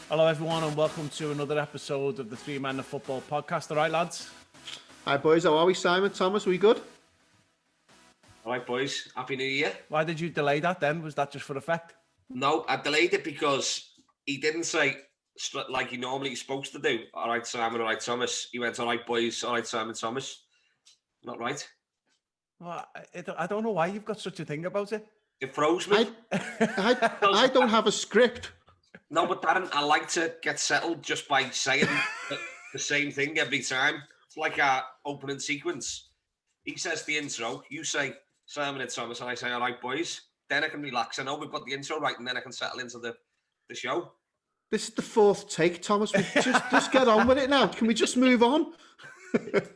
Hello, everyone, and welcome to another episode of the Three Men of Football podcast. All right, lads? Hi, boys. How are we, Simon? Thomas, are we good? All right, boys. Happy New Year. Why did you delay that then? Was that just for effect? No, I delayed it because he didn't say, like he normally is supposed to do, all right, Simon, all right, Thomas. He went, all right, boys, all right, Simon, Thomas. Not right. Well, I don't know why you've got such a thing about it. It froze me. I don't have a script. No, but Darren, I like to get settled just by saying the same thing every time. It's like our opening sequence. He says the intro, you say Simon and Thomas, and I say, all right, boys. Then I can relax. I know we've got the intro right, and then I can settle into the show. This is the fourth take, Thomas. Just get on with it now. Can we just move on?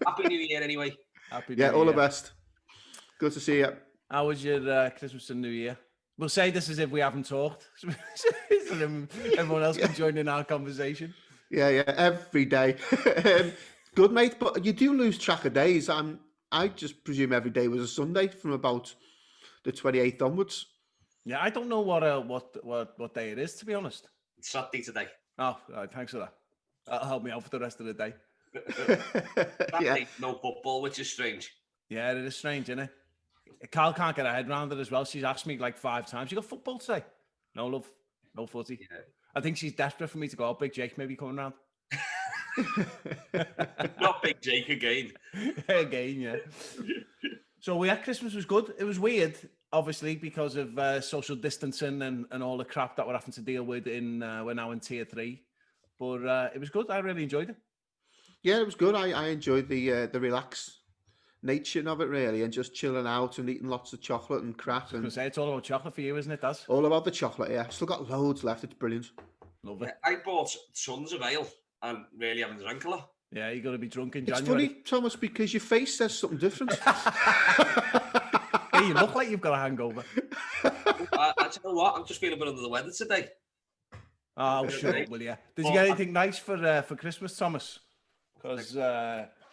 Happy New Year, anyway. Happy New Yeah, Year. all the best. Good to see you. How was your Christmas and New Year? We'll say this as if we haven't talked. So everyone else can join in our conversation. Yeah, every day. Good, mate, but you do lose track of days. I just presume every day was a Sunday from about the 28th onwards. Yeah, I don't know what day it is, to be honest. It's Saturday today. Oh, right, thanks for that. That'll help me out for the rest of the day. Saturday, no football, which is strange. Yeah, it is strange, isn't it? Carl can't get her head around it as well. She's asked me like 5 times, you got football today? No, love. No footy. Yeah. I think she's desperate for me to go out. Big Jake maybe coming round. Not Big Jake again. Again, yeah. So Christmas was good. It was weird, obviously, because of social distancing and all the crap that we're having to deal with we're now in tier 3. But it was good. I really enjoyed it. Yeah, it was good. I enjoyed the relaxed nature of it, really, and just chilling out and eating lots of chocolate and crap. I was going to say, it's all about chocolate for you, isn't it, Daz? All about the chocolate, yeah. Still got loads left. It's brilliant. Lovely. I bought tons of ale and really haven't drank a lot. Yeah, you're going to be drunk in It's January. funny, Thomas, because your face says something different. Hey, you look like you've got a hangover. I don't know what, I'm just feeling a bit under the weather today. Oh, shut up, will you? Did you get anything nice for Christmas, Thomas? Because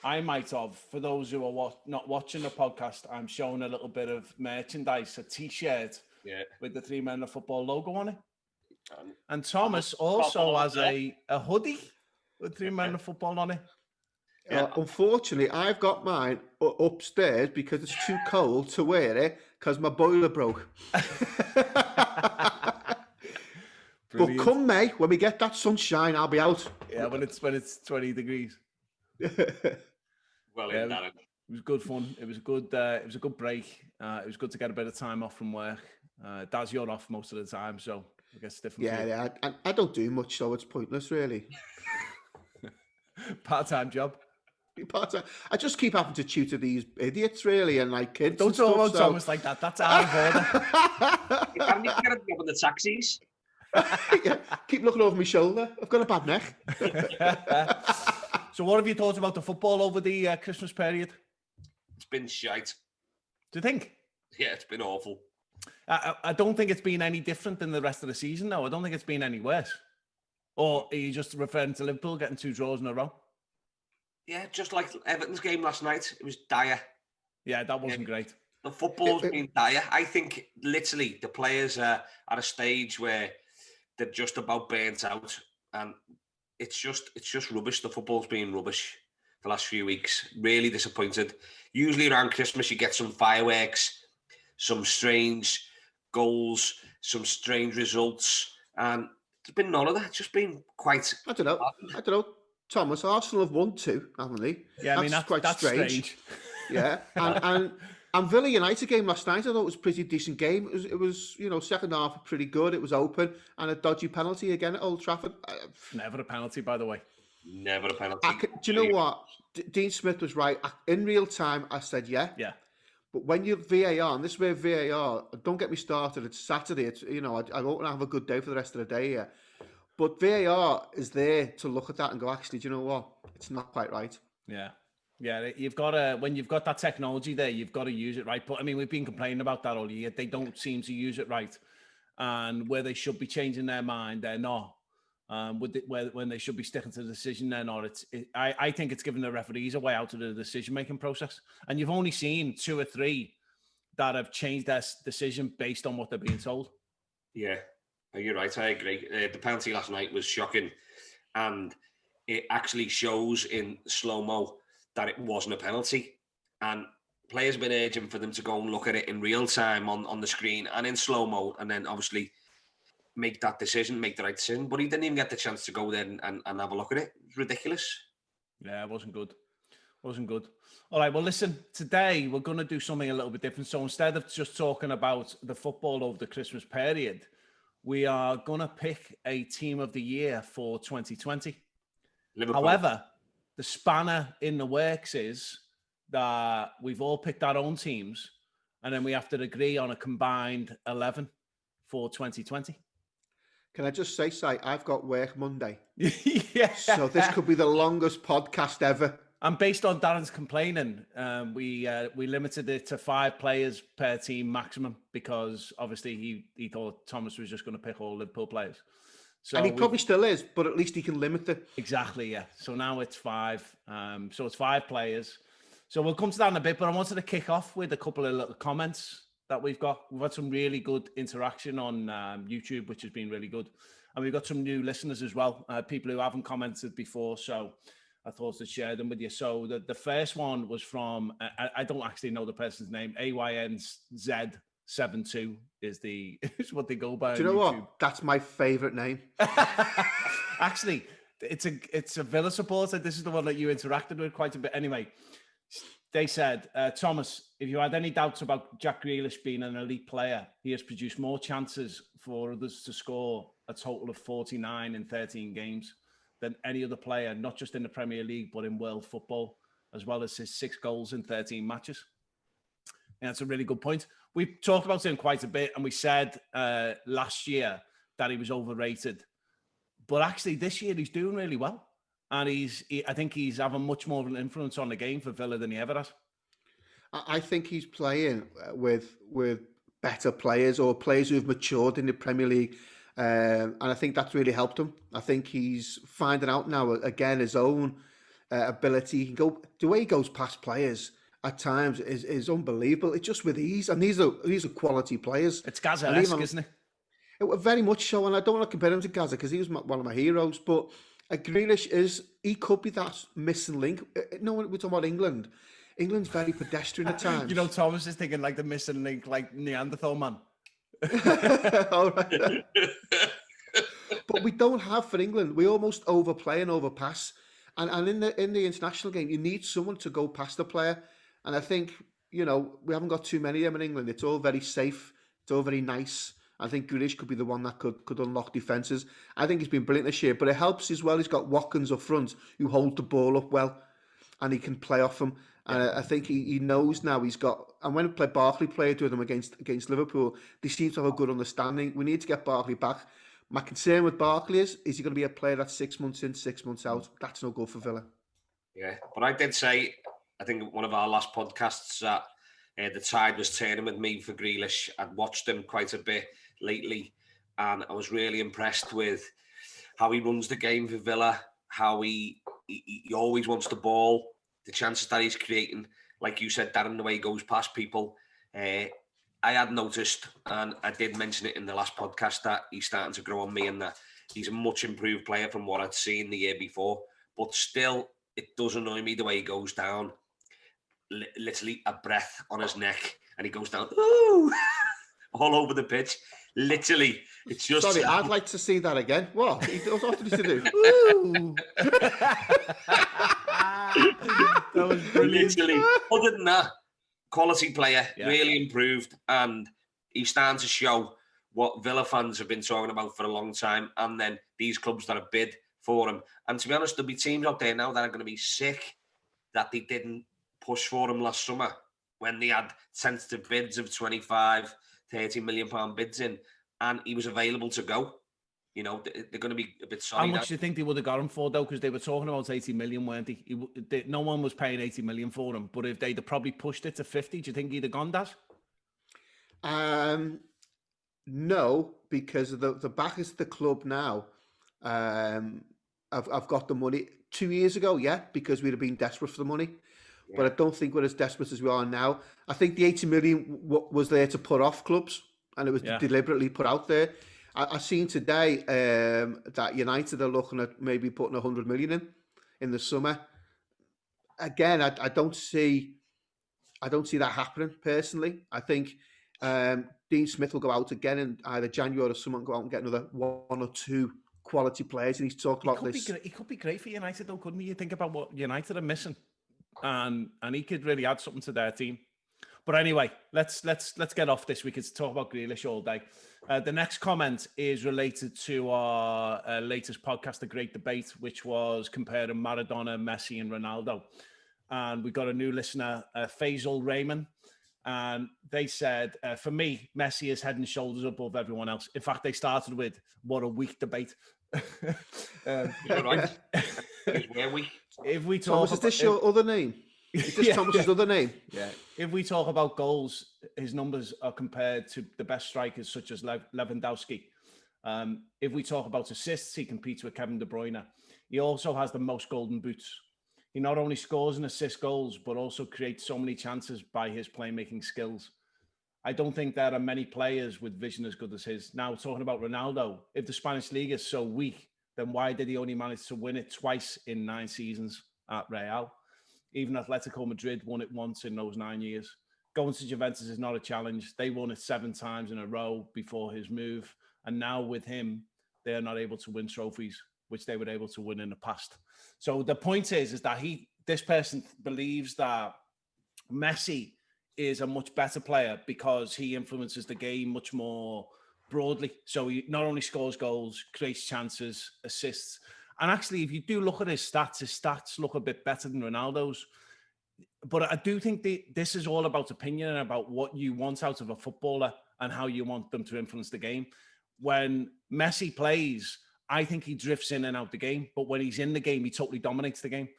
I might have. For those who are not watching the podcast, I'm showing a little bit of merchandise, a T-shirt with the Three Men of Football logo on it. And Thomas also has a hoodie with Three Men of Football on it. Unfortunately, I've got mine upstairs because it's too cold to wear it because my boiler broke. But come May, when we get that sunshine, I'll be out. Yeah, when it's 20 degrees. Well, it was good fun. It was a good break. It was good to get a bit of time off from work. Daz, you're off most of the time, so I guess it's different. Yeah. I don't do much, so it's pointless, really. Part-time job. Part-time. I just keep having to tutor these idiots, really, and like kids. Don't talk about Thomas like that. That's out of order. You can't even get a job in the taxis. Yeah, keep looking over my shoulder. I've got a bad neck. So what have you thought about the football over the Christmas period? It's been shite. Do you think? Yeah, it's been awful. I don't think it's been any different than the rest of the season, though. I don't think it's been any worse. Or are you just referring to Liverpool getting 2 draws in a row? Yeah, just like Everton's game last night. It was dire. Yeah, that wasn't great. The football's been dire. I think literally the players are at a stage where they're just about burnt out, and it's just rubbish. The football's been rubbish the last few weeks. Really disappointed. Usually around Christmas you get some fireworks, some strange goals, some strange results, and there's been none of that. It's just been quite. I don't know. Thomas, Arsenal have won 2, haven't they? Yeah, I mean that's quite strange. Yeah, and Villa United game last night, I thought it was a pretty decent game. It was second half pretty good. It was open, and a dodgy penalty again at Old Trafford. Never a penalty, by the way. Never a penalty. Do you know what? Dean Smith was right. In real time, I said yeah. Yeah. But when you VAR, and this way VAR, don't get me started. It's Saturday. It's I won't have a good day for the rest of the day here. But VAR is there to look at that and go, actually, do you know what? It's not quite right. Yeah. Yeah, you've got to, when you've got that technology there, you've got to use it right. But I mean, we've been complaining about that all year. They don't seem to use it right. And where they should be changing their mind, they're not. When they should be sticking to the decision, they're not. I think it's giving the referees a way out of the decision-making process. And you've only seen 2 or 3 that have changed their decision based on what they're being told. Yeah. You're right, I agree. The penalty last night was shocking, and it actually shows in slow-mo that it wasn't a penalty. And players have been urging for them to go and look at it in real time on the screen and in slow-mo, and then obviously make that decision, make the right decision. But he didn't even get the chance to go there and have a look at it. It's ridiculous. Yeah, it wasn't good. Wasn't good. All right, well, listen, today we're going to do something a little bit different. So instead of just talking about the football over the Christmas period, we are going to pick a team of the year for 2020. Liverpool. However, the spanner in the works is that we've all picked our own teams, and then we have to agree on a combined 11 for 2020. Can I just say, Si, I've got work Monday. Yeah. So this could be the longest podcast ever. And based on Darren's complaining, we limited it to 5 players per team maximum because obviously he thought Thomas was just going to pick all Liverpool players. So and he probably still is, but at least he can limit it. Exactly, yeah. So now it's 5. So it's 5 players. So we'll come to that in a bit, but I wanted to kick off with a couple of little comments that we've got. We've had some really good interaction on YouTube, which has been really good. And we've got some new listeners as well, people who haven't commented before. So I thought I'd share them with you. So the first one was from, I don't actually know the person's name, AYNZ72 is what they go by. Do you know on YouTube. what? That's my favourite name. Actually, it's a Villa supporter. This is the one that you interacted with quite a bit. Anyway, they said, Thomas, if you had any doubts about Jack Grealish being an elite player, he has produced more chances for others to score a total of 49 in 13 games than any other player, not just in the Premier League, but in world football, as well as his 6 goals in 13 matches. And that's a really good point. We've talked about him quite a bit, and we said last year that he was overrated. But actually, this year, he's doing really well. And I think he's having much more of an influence on the game for Villa than he ever has. I think he's playing with better players or players who have matured in the Premier League. And I think that's really helped him. I think he's finding out now, again, his own ability. He the way he goes past players at times is unbelievable. It's just with ease. And these are quality players. It's Gaza-esque, isn't it? Very much so. And I don't want to compare him to Gaza because he was one of my heroes. But Grealish he could be that missing link. No, we're talking about England. England's very pedestrian at times. You know, Thomas is thinking like the missing link, like Neanderthal man. All right. But we don't have for England. We almost overplay and overpass. And in the international game, you need someone to go past the player. And I think, we haven't got too many of them in England. It's all very safe. It's all very nice. I think Grealish could be the one that could unlock defences. I think he's been brilliant this year, but it helps as well. He's got Watkins up front who hold the ball up well, and he can play off him. And I think he knows now he's got. And when Barkley played with him against Liverpool, they seem to have a good understanding. We need to get Barkley back. My concern with Barkley is he going to be a player that's 6 months in, 6 months out? That's no good for Villa. Yeah, but I did say, I think one of our last podcasts that the tide was turning with me for Grealish. I'd watched him quite a bit lately, and I was really impressed with how he runs the game for Villa, how he always wants the ball, the chances that he's creating, like you said, Darren, the way he goes past people. I had noticed, and I did mention it in the last podcast, that he's starting to grow on me and that he's a much improved player from what I'd seen the year before. But still, it does annoy me the way he goes down, literally a breath on his neck, and he goes down, ooh, all over the pitch. Literally, it's just... Sorry, I'd like to see that again. What? What after he to do? Ooh. That was brilliant. Literally. Other than that, quality player, really improved, and he's starting to show what Villa fans have been talking about for a long time, and then these clubs that have bid for him. And to be honest, there'll be teams out there now that are going to be sick that they didn't push for him last summer when they had sensitive bids of 25, 30 million pound bids in, and he was available to go. They're going to be a bit sorry. How much do you think they would have got him for, though? Because they were talking about 80 million, weren't they? No one was paying 80 million for him, but if they'd have probably pushed it to 50, do you think he'd have gone that? No, because the backers of the club now I've got the money. 2 years ago, because we'd have been desperate for the money. Yeah. But I don't think we're as desperate as we are now. I think the 80 million was there to put off clubs, and it was deliberately put out there. I've seen today that United are looking at maybe putting 100 million in the summer. Again, I don't see that happening personally. I think Dean Smith will go out again in either January or someone go out and get another one or two quality players. And he's talked about this. He could be great for United, though, couldn't he? You think about what United are missing, and he could really add something to their team. But anyway, let's get off this. We could talk about Grealish all day. The next comment is related to our latest podcast, The Great Debate, which was comparing Maradona, Messi, and Ronaldo. And we got a new listener, Faisal Raymond, and they said, for me, Messi is head and shoulders above everyone else. In fact, they started with, what a weak debate. Right. We're weak. If we talk Thomas, is this your other name? Is this Thomas's other name? Yeah. If we talk about goals, his numbers are compared to the best strikers such as Lewandowski. If we talk about assists, he competes with Kevin De Bruyne. He also has the most golden boots. He not only scores and assists goals, but also creates so many chances by his playmaking skills. I don't think there are many players with vision as good as his. Now, talking about Ronaldo, if the Spanish league is so weak, then why did he only manage to win it twice in 9 seasons at Real? Even Atletico Madrid won it once in those 9 years. Going to Juventus is not a challenge. They won it 7 times in a row before his move. And now with him, they're not able to win trophies, which they were able to win in the past. So the point is that this person believes that Messi is a much better player because he influences the game much more broadly. So he not only scores goals, creates chances, assists. And actually, if you do look at his stats look a bit better than Ronaldo's. But I do think this is all about opinion and about what you want out of a footballer and how you want them to influence the game. When Messi plays, I think he drifts in and out the game. But when he's in the game, he totally dominates the game.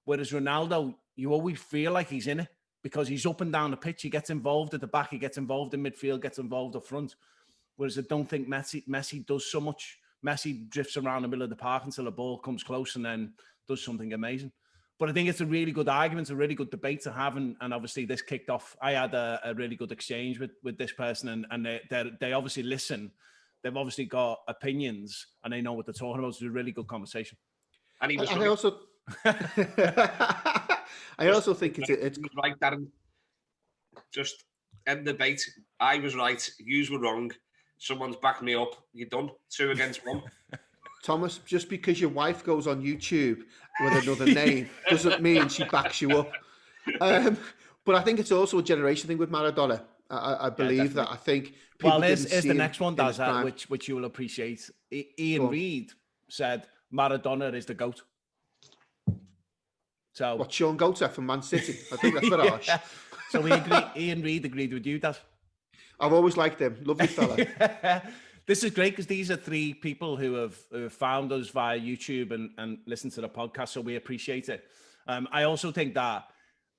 Whereas Ronaldo, you always feel like he's in it because he's up and down the pitch. He gets involved at the back. He gets involved in midfield, gets involved up front. Whereas I don't think Messi does so much. Messi drifts around the middle of the park until the ball comes close and then does something amazing. But I think it's a really good argument, a really good debate to have. And obviously this kicked off. I had a really good exchange with this person and they obviously listen. They've obviously got opinions and they know what they're talking about. It's a really good conversation. And he was I also think it's right, Darren. Just end the debate. I was right. Yous were wrong. Someone's backed me up. You're done. 2 against 1. Thomas, just because your wife goes on YouTube with another name doesn't mean she backs you up. But I think it's also a generation thing with Maradona. I believe that. I think people here's the next one, Daz, which you will appreciate. Ian Reid said Maradona is the GOAT. So what, Sean Goater from Man City? I think that's very harsh. So Ian Reid agreed with you, Daz. I've always liked him. Lovely fella. This is great because these are 3 people who have found us via YouTube and listened to the podcast. So we appreciate it. I also think that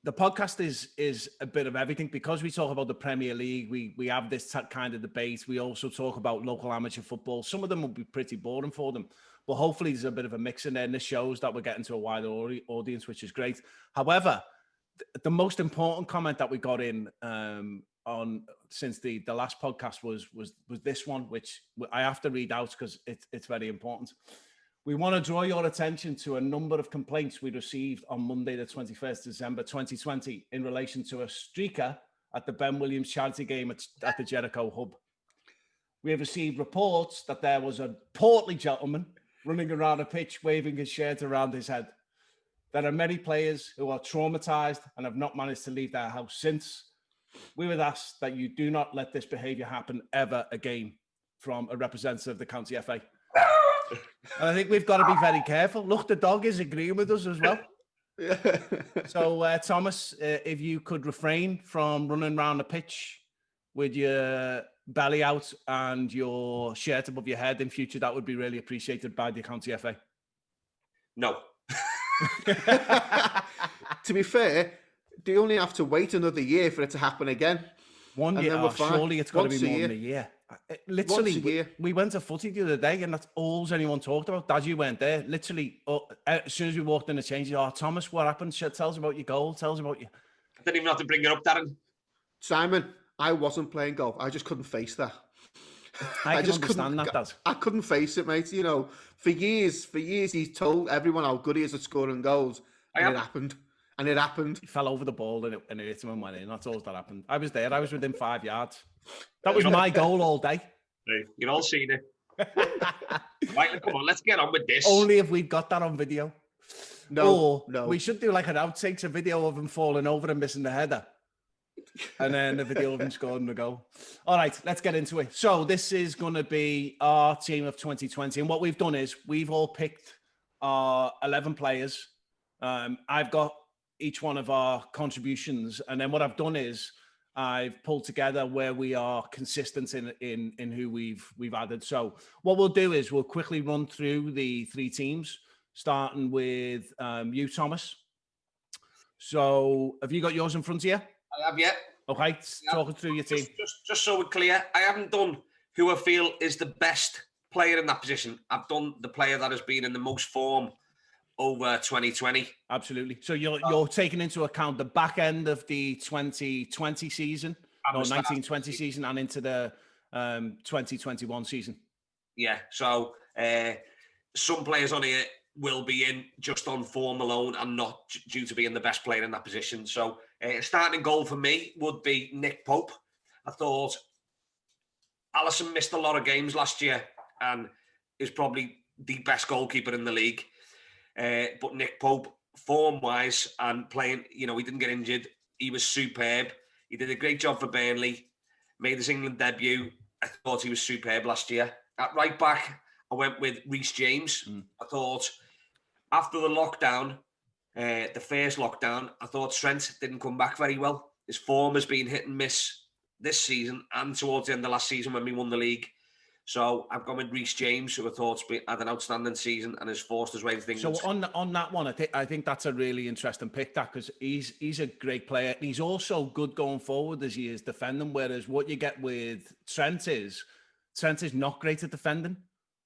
the podcast is a bit of everything because we talk about the Premier League. We have this kind of debate. We also talk about local amateur football. Some of them will be pretty boring for them, but hopefully there's a bit of a mix in there. And this shows that we're getting to a wider audience, which is great. However, the most important comment that we got in on since the last podcast was this one, which I have to read out because it's very important. We want to draw your attention to a number of complaints we received on Monday, the 21st December 2020, in relation to a streaker at the Ben Williams charity game at the Jericho Hub. We have received reports that there was a portly gentleman running around a pitch waving his shirt around his head. There are many players who are traumatized and have not managed to leave their house since. We would ask that you do not let this behaviour happen ever again, from a representative of the County FA. And I think we've got to be very careful. Look, the dog is agreeing with us as well. So, Thomas, if you could refrain from running around the pitch with your belly out and your shirt above your head in future, that would be really appreciated by the County FA. No. To be fair, they only have to wait another year for it to happen again. 1 year, surely it's got to be more than a year. Literally, we went to footy the other day and that's all anyone talked about. Dad, you weren't there. Literally, as soon as we walked in the change, Thomas, what happened? Tell us about your goal. Tell us about you. I didn't even have to bring it up, Darren. Simon, I wasn't playing golf. I just couldn't face that. I can just understand couldn't, that. I couldn't face it, mate. You know, for years, he's told everyone how good he is at scoring goals, and it happened. And it happened. He fell over the ball and it hit him and went in. That's all that happened. I was there. I was within 5 yards. That was my goal all day. You've all seen it. Right, come on, let's get on with this. Only if we've got that on video. No. We should do like an outtakes, a video of him falling over and missing the header. And then the video of him scoring the goal. All right, let's get into it. So this is going to be our team of 2020. And what we've done is we've all picked our 11 players. I've got each one of our contributions. And then what I've done is I've pulled together where we are consistent in who we've added. So what we'll do is we'll quickly run through the three teams, starting with you, Thomas. So have you got yours in front of you? I have, yeah. Okay, talk us through your team. Just so we're clear, I haven't done who I feel is the best player in that position. I've done the player that has been in the most form over 2020. Absolutely. So you're taking into account the back end of the 2020 season, or 1920 season, and into the 2021 season. Yeah. So some players on here will be in just on form alone and not due to being the best player in that position. So starting goal for me would be Nick Pope. I thought Alisson missed a lot of games last year and is probably the best goalkeeper in the league. But Nick Pope, form-wise and playing, he didn't get injured. He was superb. He did a great job for Burnley, made his England debut. I thought he was superb last year. At right back, I went with Reece James. I thought after the lockdown, the first lockdown, I thought Trent didn't come back very well. His form has been hit and miss this season and towards the end of last season when we won the league. So I've gone with Reece James, who I thought had an outstanding season and has forced his way into England. So on that one, I think that's a really interesting pick, that, because he's a great player. He's also good going forward as he is defending. Whereas what you get with Trent is not great at defending,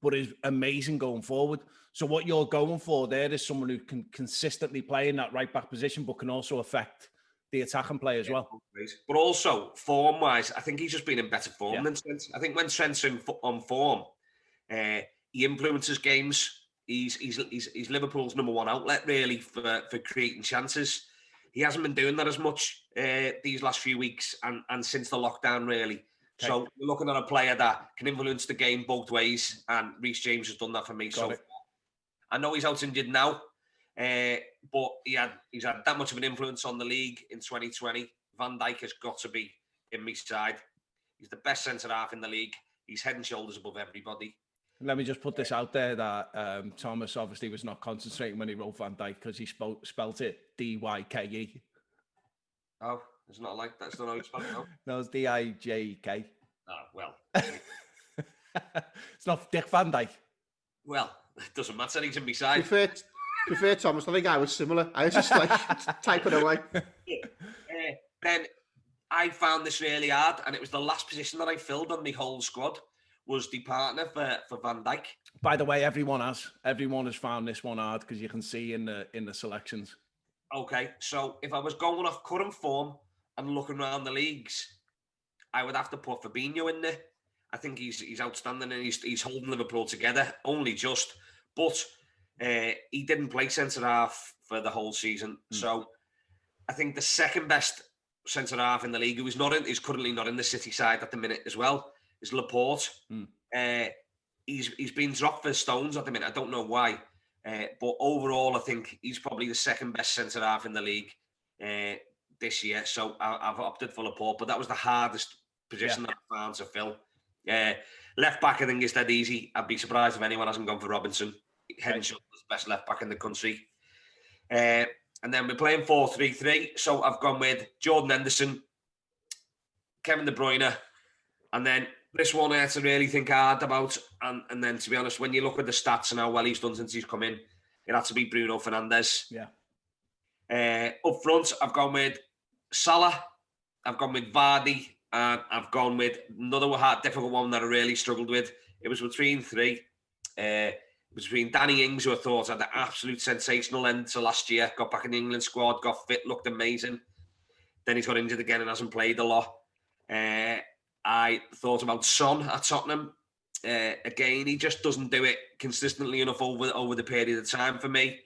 but is amazing going forward. So what you're going for there is someone who can consistently play in that right back position, but can also affect the attacking play as well. But also, form-wise, I think he's just been in better form than Trent. I think when Trent's on form, he influences games. He's Liverpool's number one outlet, really, for creating chances. He hasn't been doing that as much these last few weeks and since the lockdown, really. Okay. So we're looking at a player that can influence the game both ways, and Reece James has done that for me. I know he's out injured now, but he's had that much of an influence on the league in 2020. Van Dijk has got to be in my side. He's the best centre-half in the league. He's head and shoulders above everybody. Let me just put this out there that Thomas obviously was not concentrating when he wrote Van Dijk because he spelt it D-Y-K-E. Oh, it's not like that. That's not how you spell it, no? No, it's D-I-J-K. Oh, well. It's not Dick Van Dijk. Well, it doesn't matter. He's in my side. Prefer Thomas. I think I was similar. I was just like typing away. Then I found this really hard, and it was the last position that I filled on my whole squad was the partner for Van Dijk. By the way, everyone has found this one hard because you can see in the selections. Okay, so if I was going off current form and looking around the leagues, I would have to put Fabinho in there. I think he's outstanding and he's holding Liverpool together, only just. But he didn't play centre-half for the whole season. So I think the second best centre-half in the league, who's currently not in the City side at the minute as well, is Laporte. He's been dropped for Stones at the minute. I don't know why. But overall, I think he's probably the second best centre-half in the league this year. So I've opted for Laporte. But that was the hardest position that I found to fill. Left back, I think, is dead easy. I'd be surprised if anyone hasn't gone for Robinson. Head and shoulders best left back in the country. And then we're playing 4-3-3. So I've gone with Jordan Henderson, Kevin De Bruyne, and then this one I had to really think hard about. And then, to be honest, when you look at the stats and how well he's done since he's come in, it had to be Bruno Fernandes. Yeah. Up front, I've gone with Salah. I've gone with Vardy. And I've gone with another difficult one that I really struggled with. It was between three. Between Danny Ings, who I thought had an absolute sensational end to last year, got back in the England squad, got fit, looked amazing. Then he's got injured again and hasn't played a lot. And I thought about Son at Tottenham. Again, he just doesn't do it consistently enough over the period of time for me.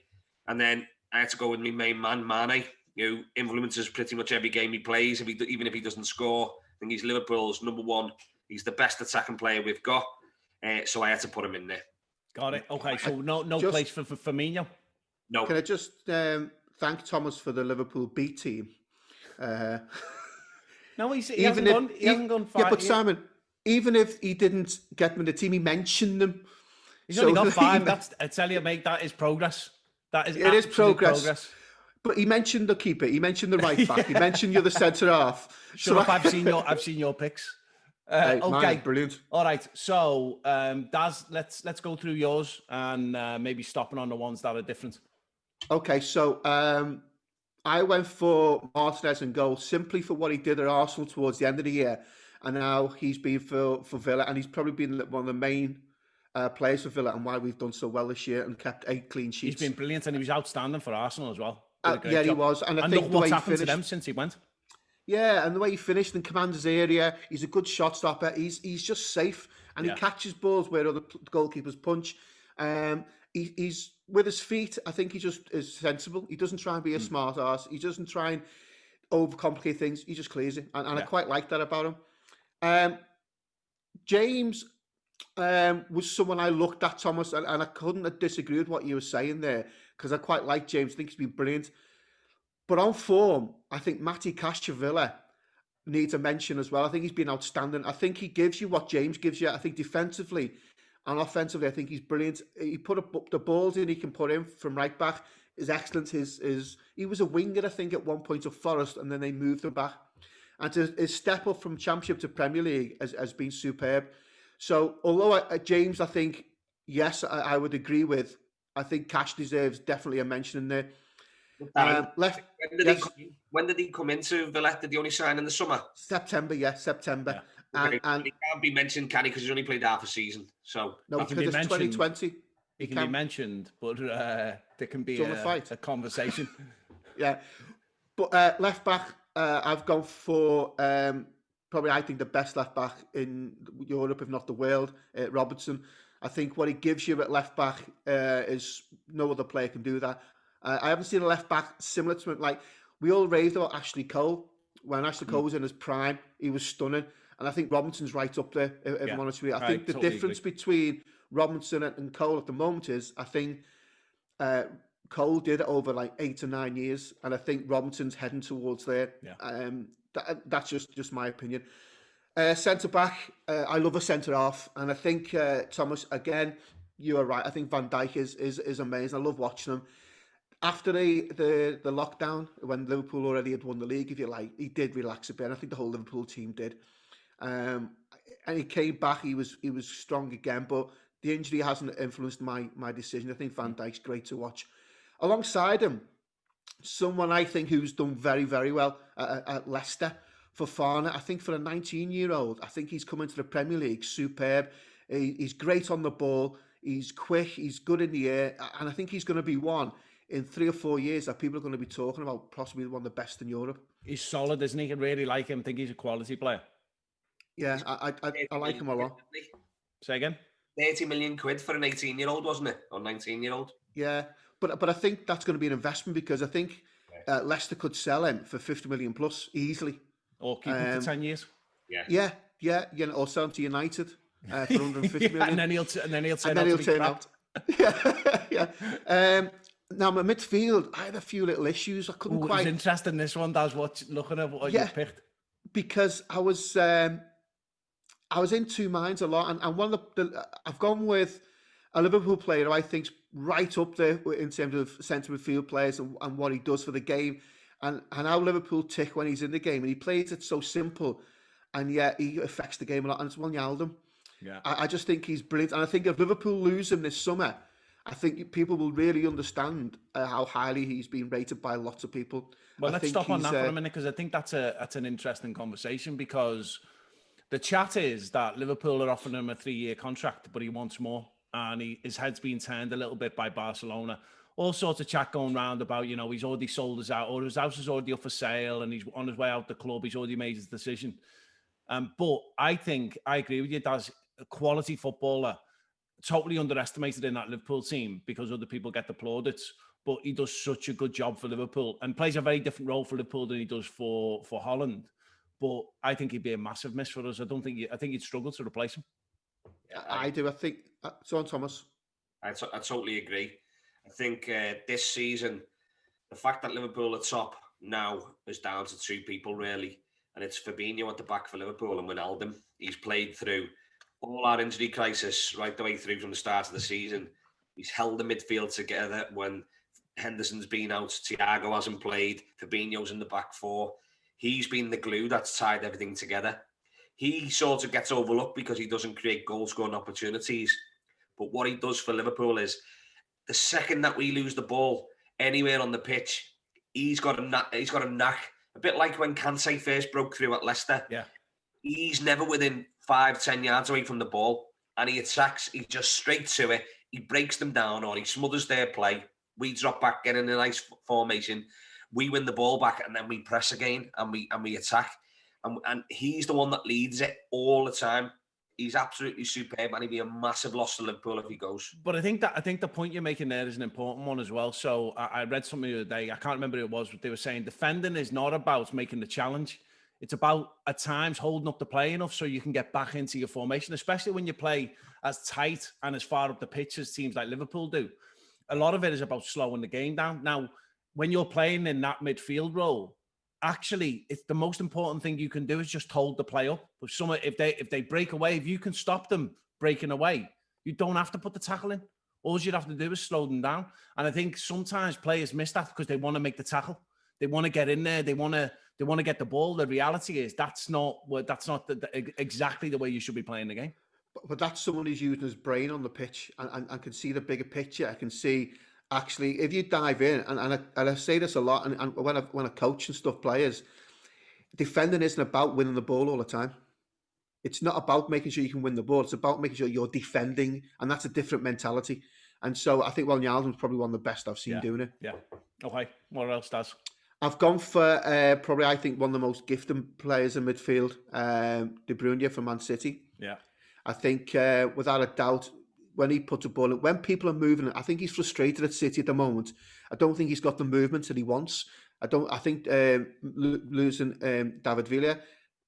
And then I had to go with my main man, Mane, who influences pretty much every game he plays. Even if he doesn't score, I think he's Liverpool's number one. He's the best attacking player we've got. So I had to put him in there. Got it. Okay, so no place for Firmino? No. Can I just thank Thomas for the Liverpool B team? No, he hasn't gone far. Yeah, but Simon, even if he didn't get them in the team, he mentioned them. He's only got 5. I tell you, mate, that is progress. It is progress. But he mentioned the keeper. He mentioned the right back. He mentioned you're the centre half. Shut up! I've seen your picks. Okay, brilliant. All right, so Daz, let's go through yours and maybe stopping on the ones that are different. Okay, so I went for Martinez in goal simply for what he did at Arsenal towards the end of the year, and now he's been for Villa, and he's probably been one of the main players for Villa, and why we've done so well this year and kept 8 clean sheets. He's been brilliant, and he was outstanding for Arsenal as well. Yeah, he was, and I think what's happened to them since he went. Yeah, and the way he finished in commander's area, he's a good shot stopper. He's just safe, and he catches balls where other goalkeepers punch. He's with his feet. I think he just is sensible. He doesn't try and be a smart ass. He doesn't try and overcomplicate things. He just clears it, and I quite like that about him. James was someone I looked at, Thomas, and I couldn't have disagreed with what you were saying there, because I quite like James. I think he's been brilliant. But on form, I think Matty Cascavilla needs a mention as well. I think he's been outstanding. I think he gives you what James gives you. I think defensively and offensively, I think he's brilliant. He put up the balls in he can put in from right back is excellent. He was a winger, I think, at one point of Forest, and then they moved him back. And his step up from Championship to Premier League has been superb. So although James, I think, yes, I would agree with, I think Cash deserves definitely a mention in there. When did he come into Villa? Did he only sign in the summer? September. Yeah. And he can't be mentioned, can he? Because he's only played half a season. So no, because it's 2020. He can be mentioned, but there can be a conversation. Yeah, but left back, I've gone for probably I think the best left back in Europe, if not the world, Robertson. I think what he gives you at left back is no other player can do that. I haven't seen a left back similar to him. Like, we all raved about Ashley Cole. When Ashley Cole was in his prime, he was stunning. And I think Robinson's right up there, if I'm honest with you. I think the difference between Robinson and Cole at the moment is, I think Cole did it over like 8 or 9 years. And I think Robinson's heading towards there. Yeah. That's just my opinion. Centre-back, I love a centre-half. And I think, Thomas, again, you are right. I think Van Dijk is amazing. I love watching him. After the lockdown, when Liverpool already had won the league, if you like, he did relax a bit. And I think the whole Liverpool team did. And he came back. He was strong again, but the injury hasn't influenced my decision. I think Van Dijk's great to watch. Alongside him, someone I think who's done very, very well at Leicester, Fofana. I think for a 19-year-old, I think he's come into the Premier League superb. He's great on the ball. He's quick. He's good in the air, and I think he's going to be one in 3 or 4 years that people are going to be talking about, possibly one of the best in Europe. He's solid, isn't he? I really like him. I think he's a quality player. Yeah, I like him a lot. Say again? 30 million quid for an 18-year-old, wasn't it? Or 19-year-old? Yeah, but I think that's going to be an investment, because I think Leicester could sell him for 50 million plus easily. Or keep him for 10 years. Yeah. You know, or sell him to United for 150 million. And then he'll turn out. Yeah. Now, my midfield, I had a few little issues. I couldn't quite... It was interesting, this one, Daz, looking at what you picked. Because I was in two minds a lot. And one of I've gone with a Liverpool player who I think's right up there in terms of centre midfield players and what he does for the game. And how Liverpool tick when he's in the game. And he plays it so simple, and yet he affects the game a lot. And it's Wijnaldum. Yeah. I just think he's brilliant. And I think if Liverpool lose him this summer, I think people will really understand how highly he's been rated by lots of people. Well, let's stop on that for a minute, because I think that's an interesting conversation, because the chat is that Liverpool are offering him a 3-year contract, but he wants more, and his head's been turned a little bit by Barcelona. All sorts of chat going round about, you know, he's already sold his house, or his house is already up for sale, and he's on his way out the club. He's already made his decision. But I think I agree with you. That's a quality footballer, totally underestimated in that Liverpool team because other people get the plaudits. But he does such a good job for Liverpool and plays a very different role for Liverpool than he does for Holland. But I think he'd be a massive miss for us. I think he'd struggle to replace him. Yeah, I do. I think. So on, Thomas. I totally agree. I think this season, the fact that Liverpool are top now is down to two people, really. And it's Fabinho at the back for Liverpool and Wijnaldum. He's played through all our injury crisis right the way through from the start of the season. He's held the midfield together when Henderson's been out, Thiago hasn't played, Fabinho's in the back four. He's been the glue that's tied everything together. He sort of gets overlooked because he doesn't create goal-scoring opportunities. But what he does for Liverpool is the second that we lose the ball anywhere on the pitch, he's got a knack. A bit like when Kante first broke through at Leicester. Yeah. He's never within 5-10 yards away from the ball, and he attacks. He's just straight to it. He breaks them down, or he smothers their play. We drop back, get in a nice formation. We win the ball back, and then we press again, and we attack. And he's the one that leads it all the time. He's absolutely superb, and he'd be a massive loss to Liverpool if he goes. But I think the point you're making there is an important one as well. So I read something the other day. I can't remember who it was, but they were saying defending is not about making the challenge. It's about at times holding up the play enough so you can get back into your formation, especially when you play as tight and as far up the pitch as teams like Liverpool do. A lot of it is about slowing the game down. Now, when you're playing in that midfield role, actually, it's the most important thing you can do is just hold the play up. If they break away, if you can stop them breaking away, you don't have to put the tackle in. All you'd have to do is slow them down. And I think sometimes players miss that because they want to make the tackle. They want to get in there. They want to get the ball. The reality is that's not exactly the way you should be playing the game. But that's someone who's using his brain on the pitch and can see the bigger picture. I can see, actually, if you dive in, and I say this a lot, and when I coach and stuff players, defending isn't about winning the ball all the time. It's not about making sure you can win the ball. It's about making sure you're defending, and that's a different mentality. And so I think Wijnaldum's probably one of the best I've seen doing it. Yeah. Okay. What else, Daz? I've gone for probably, I think, one of the most gifted players in midfield, De Bruyne from Man City. Yeah. I think, without a doubt, when he puts a ball in, when people are moving, I think he's frustrated at City at the moment. I don't think he's got the movement that he wants. I think losing David Villa,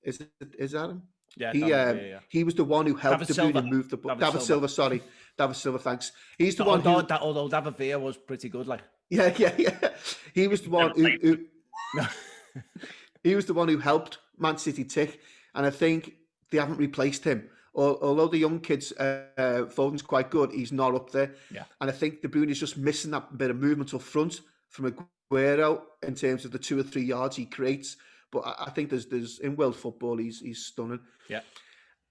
is that him? Yeah, he was the one who helped De Bruyne move the ball. David Silva, sorry. David Silva, thanks. He's the one who... Although David Villa was pretty good, like... Yeah. He was the one who he was the one who helped Man City tick, and I think they haven't replaced him. Although the young kids, Foden's quite good, he's not up there. Yeah. And I think De Bruyne is just missing that bit of movement up front from Aguero in terms of the 2 or 3 yards he creates. But I think there's in world football, he's stunning. Yeah.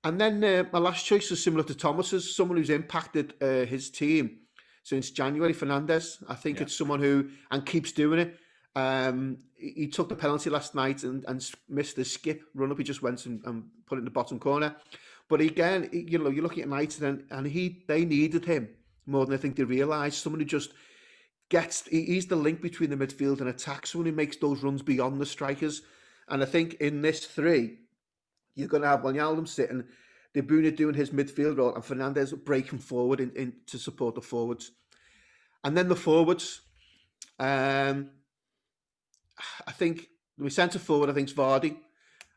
And then my last choice is similar to Thomas's, someone who's impacted his team since January, Fernandes. I think it's someone who keeps doing it. He took the penalty last night and missed the skip run up. He just went and put it in the bottom corner. But again, you're looking at United and they needed him more than I think they realised. Someone who just he's the link between the midfield and attack. Someone who makes those runs beyond the strikers. And I think in this three, you're going to have Wijnaldum sitting, De Bruyne doing his midfield role, and Fernandes breaking forward in to support the forwards. And then the forwards, I think we centre forward, I think, is Vardy.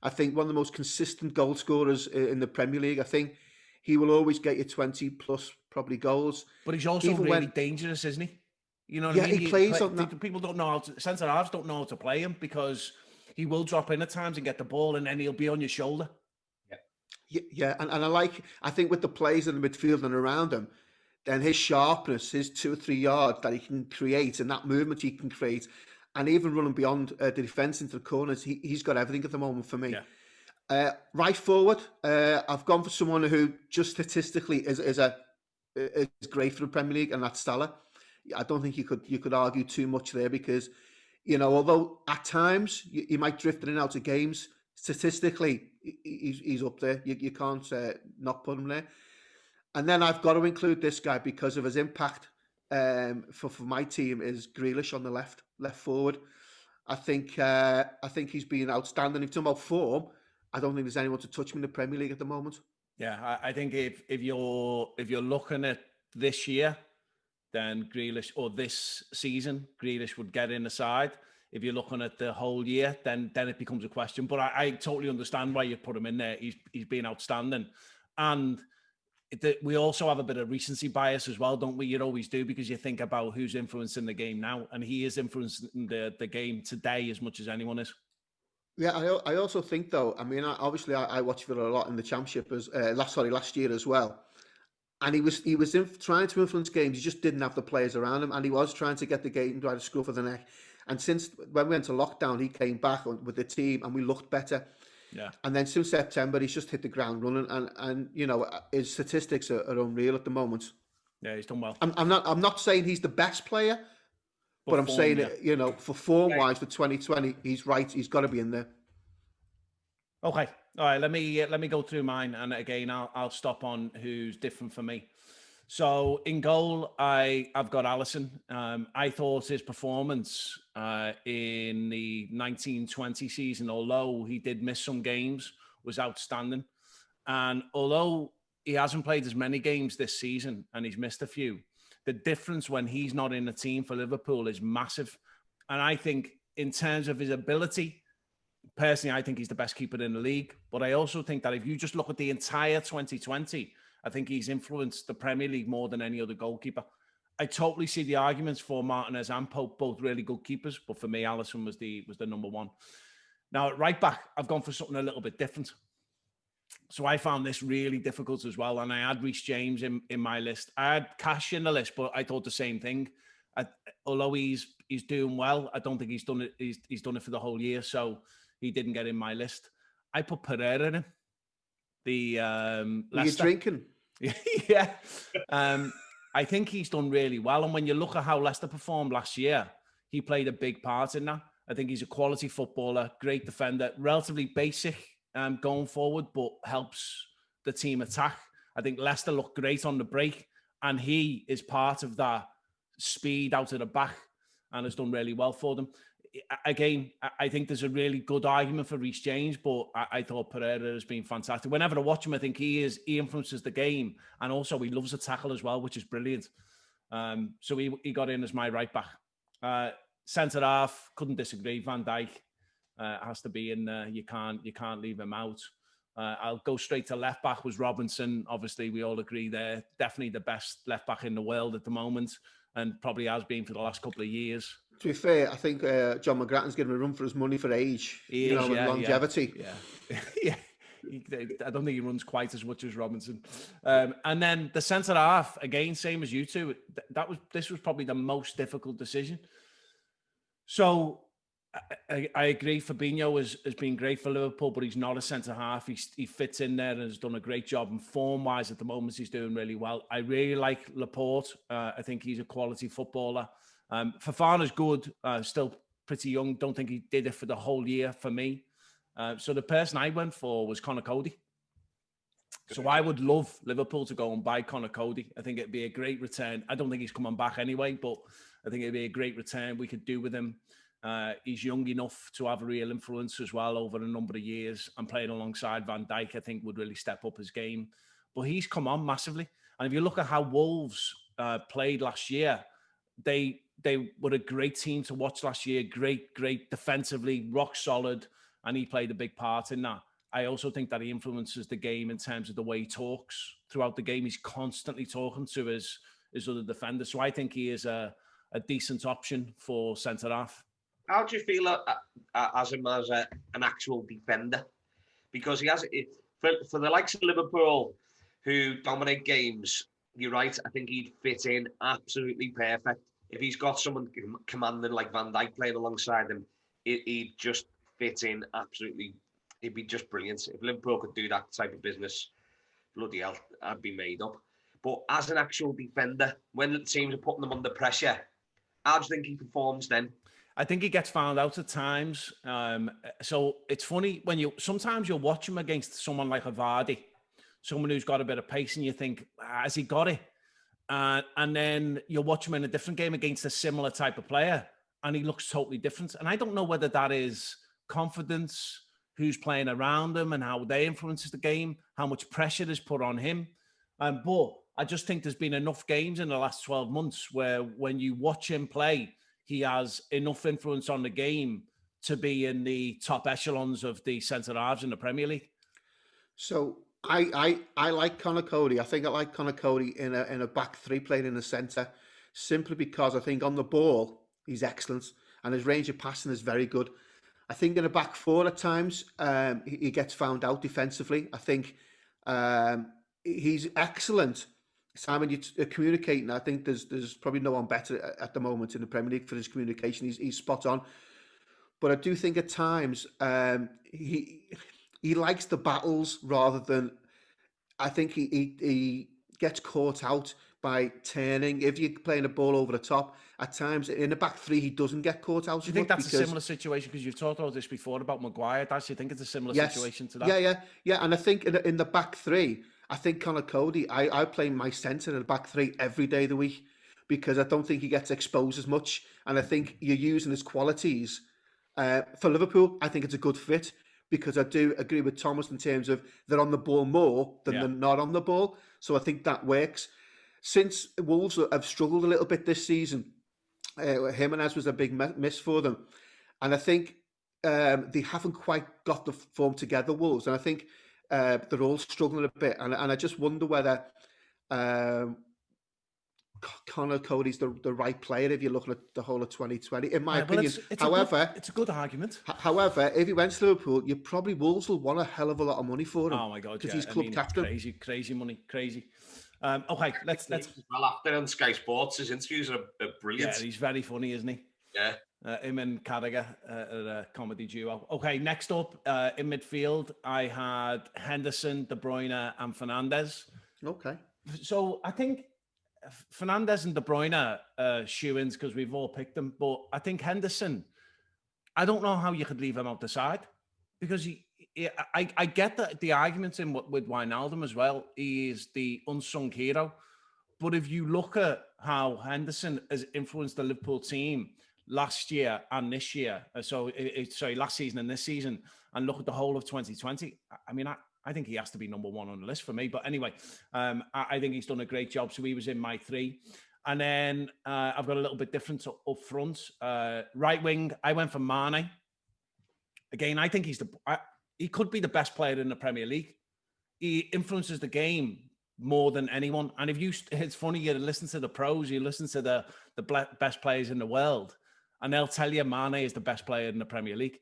I think one of the most consistent goal scorers in the Premier League. I think he will always get you 20 plus probably goals. But he's also really dangerous, isn't he? You know what I mean? He plays on that. People don't know centre halves don't know how to play him because he will drop in at times and get the ball, and then he'll be on your shoulder. Yeah, and I think with the players in the midfield and around him, then his sharpness, his 2 or 3 yards that he can create, and that movement he can create, and even running beyond the defence into the corners, he's got everything at the moment for me. Yeah. Right forward, I've gone for someone who just statistically is great for the Premier League, and that's Salah. I don't think you could argue too much there because, although at times you might drift in and out of games, statistically he's up there. You can't not put him there. And then I've got to include this guy because of his impact for my team is Grealish on the left forward. I think he's been outstanding. If you're talking about form, I don't think there's anyone to touch him in the Premier League at the moment. Yeah, I think if you're looking at this year, then Grealish, or this season, Grealish would get in the side. If you're looking at the whole year, then it becomes a question. But I totally understand why you put him in there. He's been outstanding, and we also have a bit of recency bias as well, don't we? You always do, because you think about who's influencing the game now, and he is influencing the game today as much as anyone is. Yeah, I also think though. I mean, obviously, I watched Villa a lot in the Championship last year as well. And he was trying to influence games. He just didn't have the players around him, and he was trying to get the game by the scruff of the neck. And since when we went to lockdown, he came back with the team, and we looked better. Yeah. And then since September, he's just hit the ground running, and you know his statistics are unreal at the moment. Yeah, he's done well. I'm not saying he's the best player, but I'm saying you know, for form wise for 2020, he's right. He's got to be in there. Okay. All right, let me go through mine, and again, I'll stop on who's different for me. So in goal, I've got Alisson. I thought his performance in the 1920 season, although he did miss some games, was outstanding. And although he hasn't played as many games this season and he's missed a few, the difference when he's not in the team for Liverpool is massive. And I think in terms of his ability, personally, I think he's the best keeper in the league. But I also think that if you just look at the entire 2020, I think he's influenced the Premier League more than any other goalkeeper. I totally see the arguments for Martinez and Pope, both really good keepers. But for me, Alisson was the number one. Now, at right back, I've gone for something a little bit different. So I found this really difficult as well. And I had Reece James in my list. I had Cash in the list, but I thought the same thing. Although he's doing well, I don't think he's done it. He's done it for the whole year. So he didn't get in my list. I put Pereira in. The Leicester. You're drinking. Yeah. I think he's done really well. And when you look at how Leicester performed last year, he played a big part in that. I think he's a quality footballer, great defender, relatively basic going forward, but helps the team attack. I think Leicester looked great on the break, and he is part of that speed out of the back and has done really well for them. Again, I think there's a really good argument for Reece James, but I thought Pereira has been fantastic. Whenever I watch him, I think he influences the game, and also he loves a tackle as well, which is brilliant. So he got in as my right back. Centre half, couldn't disagree. Van Dijk has to be in there. You can't leave him out. I'll go straight to left back. Was Robinson. Obviously, we all agree there. Definitely the best left back in the world at the moment, and probably has been for the last couple of years. To be fair, I think John McGrattan's giving a run for his money for age, and longevity. Yeah. I don't think he runs quite as much as Robinson. And then the centre half, again, same as you two. This was probably the most difficult decision. So I agree. Fabinho has been great for Liverpool, but he's not a centre half. He fits in there and has done a great job. And form-wise, at the moment, he's doing really well. I really like Laporte. I think he's a quality footballer. Fofana's good, still pretty young. Don't think he did it for the whole year for me. So the person I went for was Connor Cody. So I would love Liverpool to go and buy Connor Cody. I think it'd be a great return. I don't think he's coming back anyway, but I think it'd be a great return we could do with him. He's young enough to have a real influence as well over a number of years, and playing alongside Van Dijk, I think would really step up his game. But he's come on massively. And if you look at how Wolves played last year, they were a great team to watch last year. Great defensively, rock solid, and he played a big part in that. I also think that he influences the game in terms of the way he talks throughout the game. He's constantly talking to his other defenders. So I think he is a decent option for centre half. How do you feel as him as an actual defender? Because he has for the likes of Liverpool, who dominate games. You're right. I think he'd fit in absolutely perfect. If he's got someone commanding like Van Dijk playing alongside him, he'd just fit in absolutely. It'd be just brilliant. If Liverpool could do that type of business, bloody hell, I'd be made up. But as an actual defender, when the teams are putting them under pressure, how do you think he performs then? I think he gets found out at times. So it's funny when sometimes you'll watch him against someone like a Vardy, someone who's got a bit of pace, and you think, has he got it? And then you'll watch him in a different game against a similar type of player, and he looks totally different. And I don't know whether that is confidence, who's playing around him and how they influences the game, how much pressure is put on him. But I just think there's been enough games in the last 12 months where when you watch him play, he has enough influence on the game to be in the top echelons of the centre halves in the Premier League. So I like Connor Cody. I think I like Connor Cody in a back three playing in the centre, simply because I think on the ball he's excellent and his range of passing is very good. I think in a back four at times he gets found out defensively. I think he's excellent. Simon, you're communicating. I think there's probably no one better at the moment in the Premier League for his communication. He's spot on. But I do think at times he likes the battles rather than. I think he gets caught out by turning. If you're playing a ball over the top, at times in the back three he doesn't get caught out. Do you think that's a similar situation? Because you've talked about this before about Maguire. Do you think it's a similar situation to that? Yeah. And I think in the back three, I think Connor Cody, I play my centre in the back three every day of the week because I don't think he gets exposed as much. And I think you're using his qualities. For Liverpool, I think it's a good fit because I do agree with Thomas in terms of they're on the ball more than they're not on the ball. So I think that works. Since Wolves have struggled a little bit this season, Jimenez was a big miss for them. And I think they haven't quite got the form together, Wolves. And I think they're all struggling a bit. And I just wonder whether Connor Cody's the right player if you're looking at the whole of 2020, in my opinion. However, it's a good argument. However, if he went to Liverpool, Wolves will want a hell of a lot of money for him. Oh my God, because he's club captain. Crazy money, crazy. Okay, let's. Well, after on Sky Sports, his interviews are brilliant. Yeah, he's very funny, isn't he? Yeah. Him and Carragher are a comedy duo. Okay, next up in midfield, I had Henderson, De Bruyne, and Fernandes. Okay. So I think Fernandes and De Bruyne shoe-ins because we've all picked them, but I think Henderson, I don't know how you could leave him out the side because I get the arguments in with Wijnaldum as well. He is the unsung hero, but if you look at how Henderson has influenced the Liverpool team last year and this year, last season and this season, and look at the whole of 2020, I mean, I think he has to be number one on the list for me. But anyway, I think he's done a great job. So he was in my three. And then I've got a little bit different up front. Right wing, I went for Mane. Again, I think he could be the best player in the Premier League. He influences the game more than anyone. And it's funny, you listen to the pros, you listen to the best players in the world, and they'll tell you Mane is the best player in the Premier League.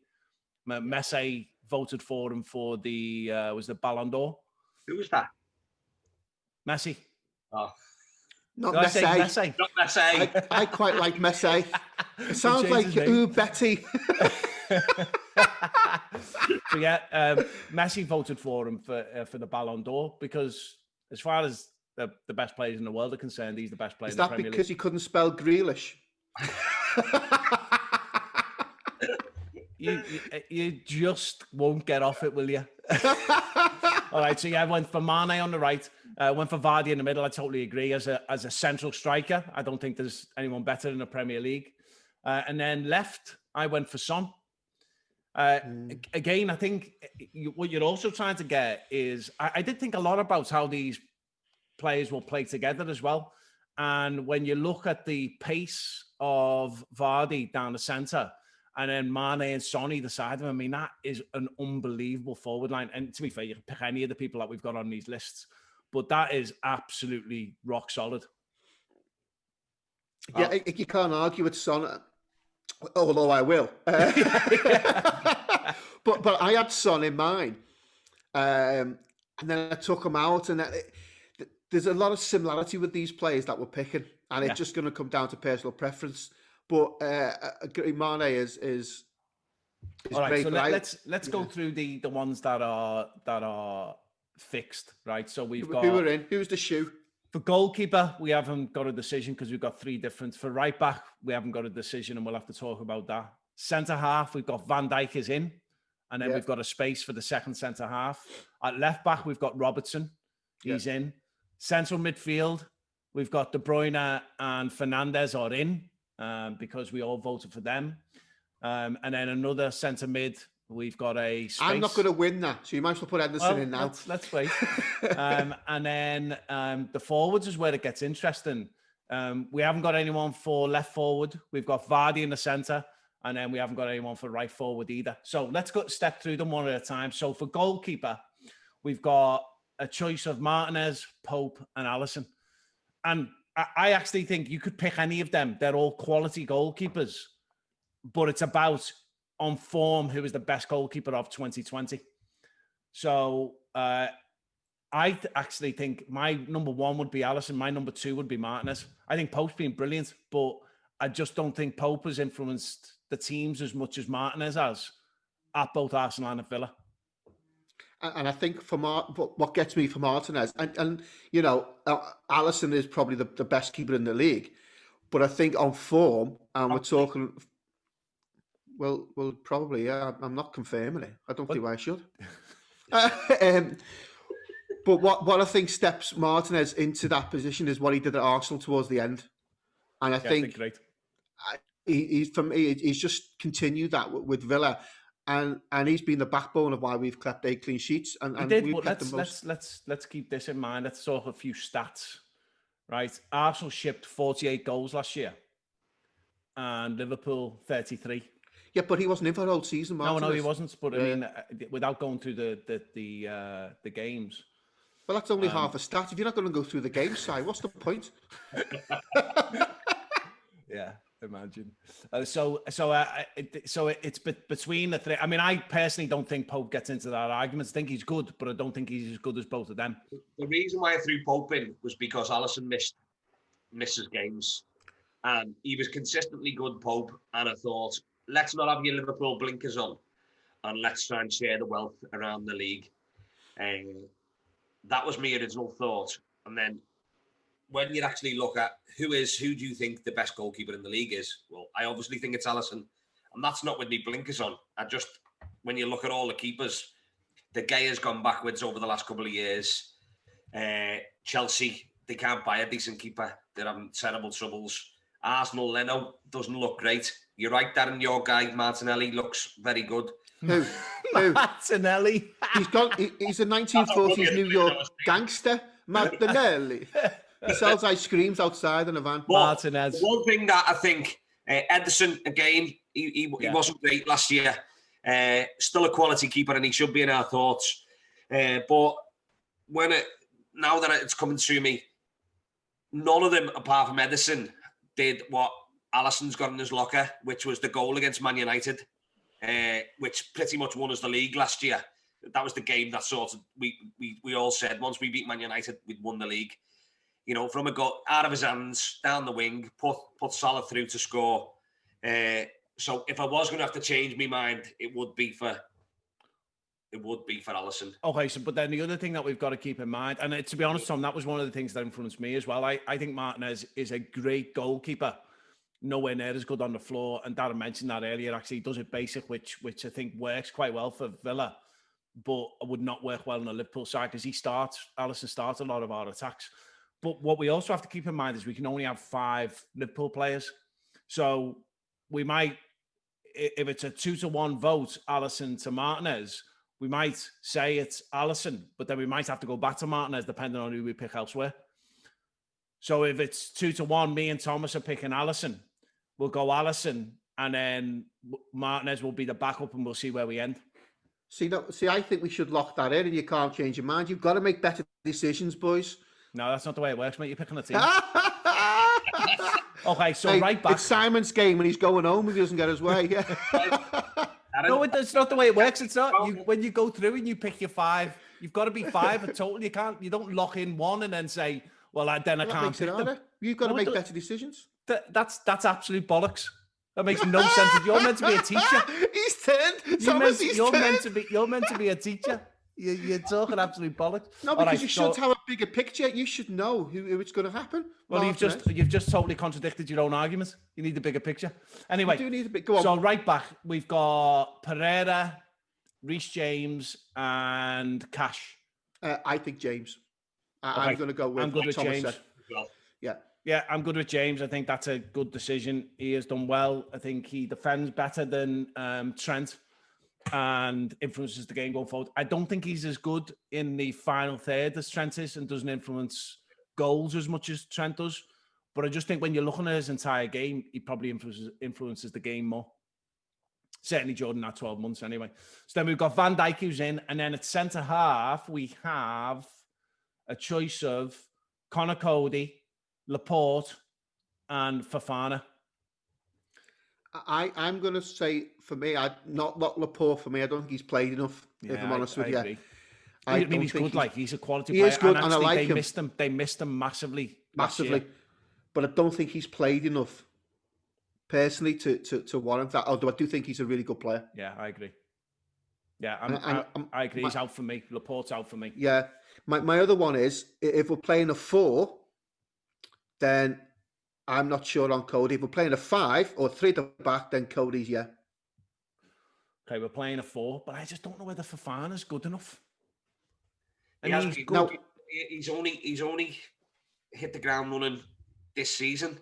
Messi voted for him for the Ballon d'Or. Who was that? Messi. Oh, not Messi. Not Messi. I quite like Messi. It sounds like ooh Betty. So yeah, Messi voted for him for the Ballon d'Or because as far as the best players in the world are concerned, he's the best player in the Premier League. Is that because he couldn't spell Grealish? You just won't get off it, will you? All right, so yeah, I went for Mane on the right, went for Vardy in the middle. I totally agree. As a central striker, I don't think there's anyone better in the Premier League. And then left, I went for Son. Again, I think what you're also trying to get is, I did think a lot about how these players will play together as well. And when you look at the pace of Vardy down the centre, and then Mane and Son either side of him, I mean, that is an unbelievable forward line. And to be fair, you can pick any of the people that we've got on these lists, but that is absolutely rock solid. Yeah, you can't argue with Son, although I will. But I had Son in mind, and then I took him out, and there's a lot of similarity with these players that we're picking, and it's just going to come down to personal preference. But Mane is all right. So let's go through the ones that are fixed, right? So we've got who are in. Who's the shoe? For goalkeeper, we haven't got a decision because we've got three different. For right back, we haven't got a decision, and we'll have to talk about that. Centre half, we've got Van Dijk is in, and then we've got a space for the second centre half. At left back, we've got Robertson. He's in. Central midfield, we've got De Bruyne and Fernandes are in. Because we all voted for them. And then another centre mid We've got a space. I'm not going to win that, so you might as well put Henderson in now. Let's wait. And then the forwards is where it gets interesting. We haven't got anyone for left forward. We've got Vardy in the centre, and then we haven't got anyone for right forward either. So let's step through them one at a time. So for goalkeeper, we've got a choice of Martinez, Pope, and Alisson. And I actually think you could pick any of them. They're all quality goalkeepers, but it's about on form who is the best goalkeeper of 2020. So I actually think my number one would be Alisson. My number two would be Martinez. I think Pope's been brilliant, but I just don't think Pope has influenced the teams as much as Martinez has at both Arsenal and Villa. And I think for what gets me for Martinez, and you know, Alisson is probably the best keeper in the league, but I think on form, and we're talking, well, probably, yeah. I'm not confirming it. I don't think I should. But what I think steps Martinez into that position is what he did at Arsenal towards the end, and I think great. He's just continued that with Villa. And he's been the backbone of why we've kept 8 clean sheets. And we've kept the most. Let's keep this in mind. Let's talk a few stats, right? Arsenal shipped 48 goals last year, and Liverpool 33. Yeah, but he wasn't in for the whole season, Martinez. No, he wasn't. But I mean, without going through the games. Well, that's only half a stat. If you're not going to go through the game side, what's the point? Yeah. Imagine. So it's between the three. I mean, I personally don't think Pope gets into that argument. I think he's good, but I don't think he's as good as both of them. The reason why I threw Pope in was because Alisson misses games, and he was consistently good, Pope. And I thought, let's not have your Liverpool blinkers on, and let's try and share the wealth around the league. That was my original thought, and then when you actually look at who do you think the best goalkeeper in the league is? Well, I obviously think it's Alisson, and that's not with me blinkers on. When you look at all the keepers, De Gea's gone backwards over the last couple of years. Chelsea, they can't buy a decent keeper. They're having terrible troubles. Arsenal, Leno doesn't look great. You're right, Darren, your guy, Martinelli, looks very good. Who? Martinelli. He's a 1940s New York gangster, Martinelli. He sells ice creams outside in a van. Martinez. One thing that I think, Ederson, again, he wasn't great last year. Still a quality keeper, and he should be in our thoughts. But now that it's coming through me, none of them, apart from Ederson, did what Alisson's got in his locker, which was the goal against Man United, which pretty much won us the league last year. That was the game that sort of we all said once we beat Man United, we'd won the league. You know, from a goal out of his hands, down the wing, put Salah through to score. So if I was going to have to change my mind, it would be for Alisson. Okay, but then the other thing that we've got to keep in mind, and to be honest, Tom, that was one of the things that influenced me as well. I think Martinez is a great goalkeeper, nowhere near as good on the floor. And Darren mentioned that earlier. Actually, he does it basic, which I think works quite well for Villa, but would not work well on the Liverpool side because Alisson starts a lot of our attacks. But what we also have to keep in mind is we can only have 5 Liverpool players. So we might, if it's a 2-1 vote, Alisson to Martinez, we might say it's Alisson, but then we might have to go back to Martinez depending on who we pick elsewhere. So if it's 2-1, me and Thomas are picking Alisson, we'll go Alisson, and then Martinez will be the backup, and we'll see where we end. See, I think we should lock that in, and you can't change your mind. You've got to make better decisions, boys. No, that's not the way it works, mate. You're picking a team. Okay, so right back. It's Simon's game and he's going home if he doesn't get his way. No, it's not the way it works. It's not. When you go through and you pick your 5, you've got to be 5 in total. You don't lock in one and then say, well, then I can't pick them. You've got to make better decisions. That's absolute bollocks. That makes no sense. You're meant to be a teacher. He's turned. You're meant to be a teacher. You're talking absolute bollocks. No, because you should have a bigger picture. You should know who it's going to happen. Well, you've just totally contradicted your own arguments. You need a bigger picture. Anyway, you do need a bit. Go on. So right back, we've got Pereira, Reece James, and Cash. I think James. I'm going to go with. I'm good with Thomas James. Yeah. Yeah, I'm good with James. I think that's a good decision. He has done well. I think he defends better than Trent. and influences the game going forward. I don't think he's as good in the final third as Trent is and doesn't influence goals as much as Trent does. But I just think when you're looking at his entire game, he probably influences the game more. Certainly during that 12 months anyway. So then we've got Van Dijk who's in, and then at centre-half, we have a choice of Connor Cody, Laporte, and Fofana. I'm going to say, for me, not Laporte for me. I don't think he's played enough, if I'm honest with you. Agree. I mean, he's good. He's a quality he player. Is good, and actually, I like him. They missed him massively. Massively. But I don't think he's played enough, personally, to warrant that. Although I do think he's a really good player. Yeah, I agree. Yeah, I agree. He's out for me. Laporte's out for me. Yeah. My other one is, if we're playing a 4, then I'm not sure on Cody. If we're playing a 5 or 3 at the back, then Cody's, yeah. Okay, we're playing a 4, but I just don't know whether Fofana's good enough. He's only hit the ground running this season.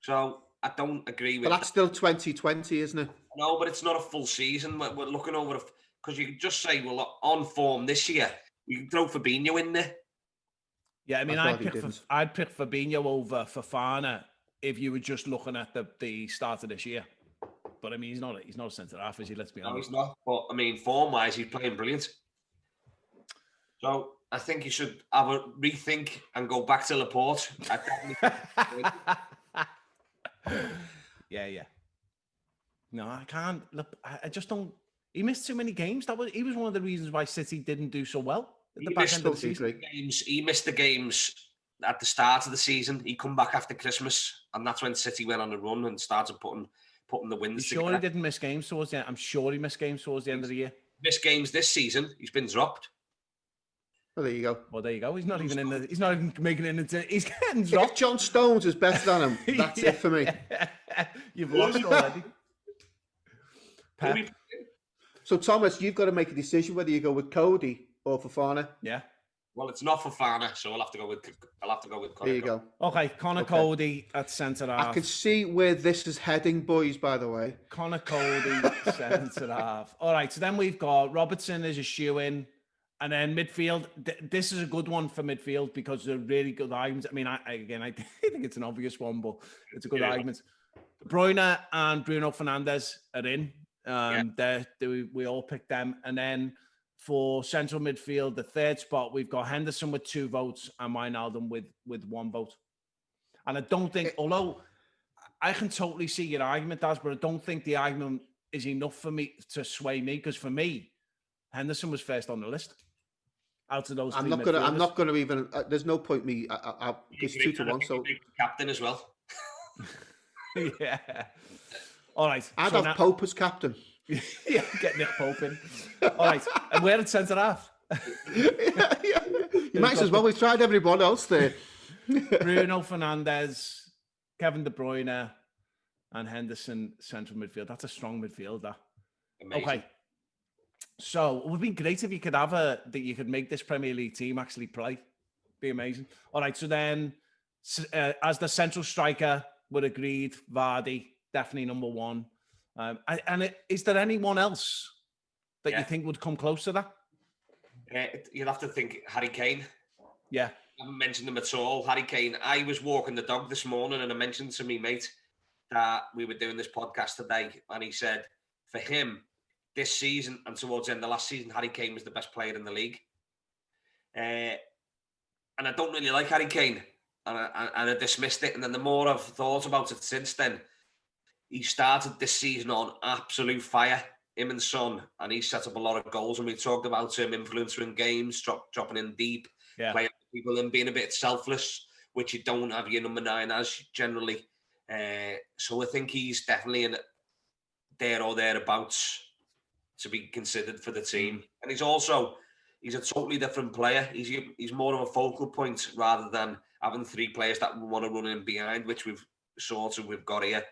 So I don't agree with. But that's still 2020, isn't it? No, but it's not a full season. We're looking over because you can just say, well, on form this year, you can throw Fabinho in there. Yeah, I mean, I'd pick Fabinho over Fofana if you were just looking at the start of this year. But I mean, he's not a centre half, is he? Let's be honest. No, he's not. But I mean, form wise, he's playing brilliant. So I think you should have a rethink and go back to Laporte. Yeah. No, I can't. Look, I just don't. He missed too many games. He was one of the reasons why City didn't do so well at the back end of the season. He missed the games at the start of the season. He come back after Christmas, and that's when City went on a run and started putting the wins together. Sure, he didn't miss games towards the end. I'm sure he missed games towards the end of the year. Missed games this season. He's been dropped. Well, there you go. Well, there you go. He's not even making it into. He's getting dropped. If John Stones is better than him, that's it for me. You've lost already. Pep. So, Thomas, you've got to make a decision whether you go with Cody or Fofana. Yeah. Well, it's not Fofana, so I'll have to go with Connor. There you go. Okay, Connor Cody at centre half. I can see where this is heading, boys. By the way, Connor Cody centre half. All right, so then we've got Robertson as a shoe-in, and then midfield. This is a good one for midfield because they're really good arguments. I mean, I think it's an obvious one, but it's a good argument. De Bruyne and Bruno Fernandes are in. We all picked them, and then for central midfield, the third spot, we've got Henderson with 2 votes and Wijnaldum with 1 vote. And I don't think, although I can totally see your argument, Daz, but I don't think the argument is enough for me to sway me, because for me, Henderson was first on the list. Out of those, I'm not going to even. There's no point me. It's 2-1. So captain as well. Yeah. All right. I'd have Pope as captain. Yeah, get Nick Pope in. All right. And we're at centre half. Yeah. You might as well. We've tried everyone else there. Bruno Fernandes, Kevin De Bruyne, and Henderson central midfield. That's a strong midfield, that. Amazing. Okay. So it would be great if you could have that you could make this Premier League team actually play. Be amazing. All right. So then, as the central striker, we're agreed. Vardy, definitely number 1. Is there anyone else that you think would come close to that? You'll have to think Harry Kane. Yeah. I haven't mentioned him at all. Harry Kane. I was walking the dog this morning and I mentioned to me mate that we were doing this podcast today, and he said for him this season and towards the end of last season, Harry Kane was the best player in the league. And I don't really like Harry Kane, and I dismissed it. And then the more I've thought about it since then, he started this season on absolute fire, him and Son, and he set up a lot of goals. And we talked about him influencing games, dropping in deep, playing people and being a bit selfless, which you don't have your number 9 as generally. So I think he's definitely in there or thereabouts to be considered for the team. And he's a totally different player. He's more of a focal point rather than having 3 players that want to run in behind, which we've got here.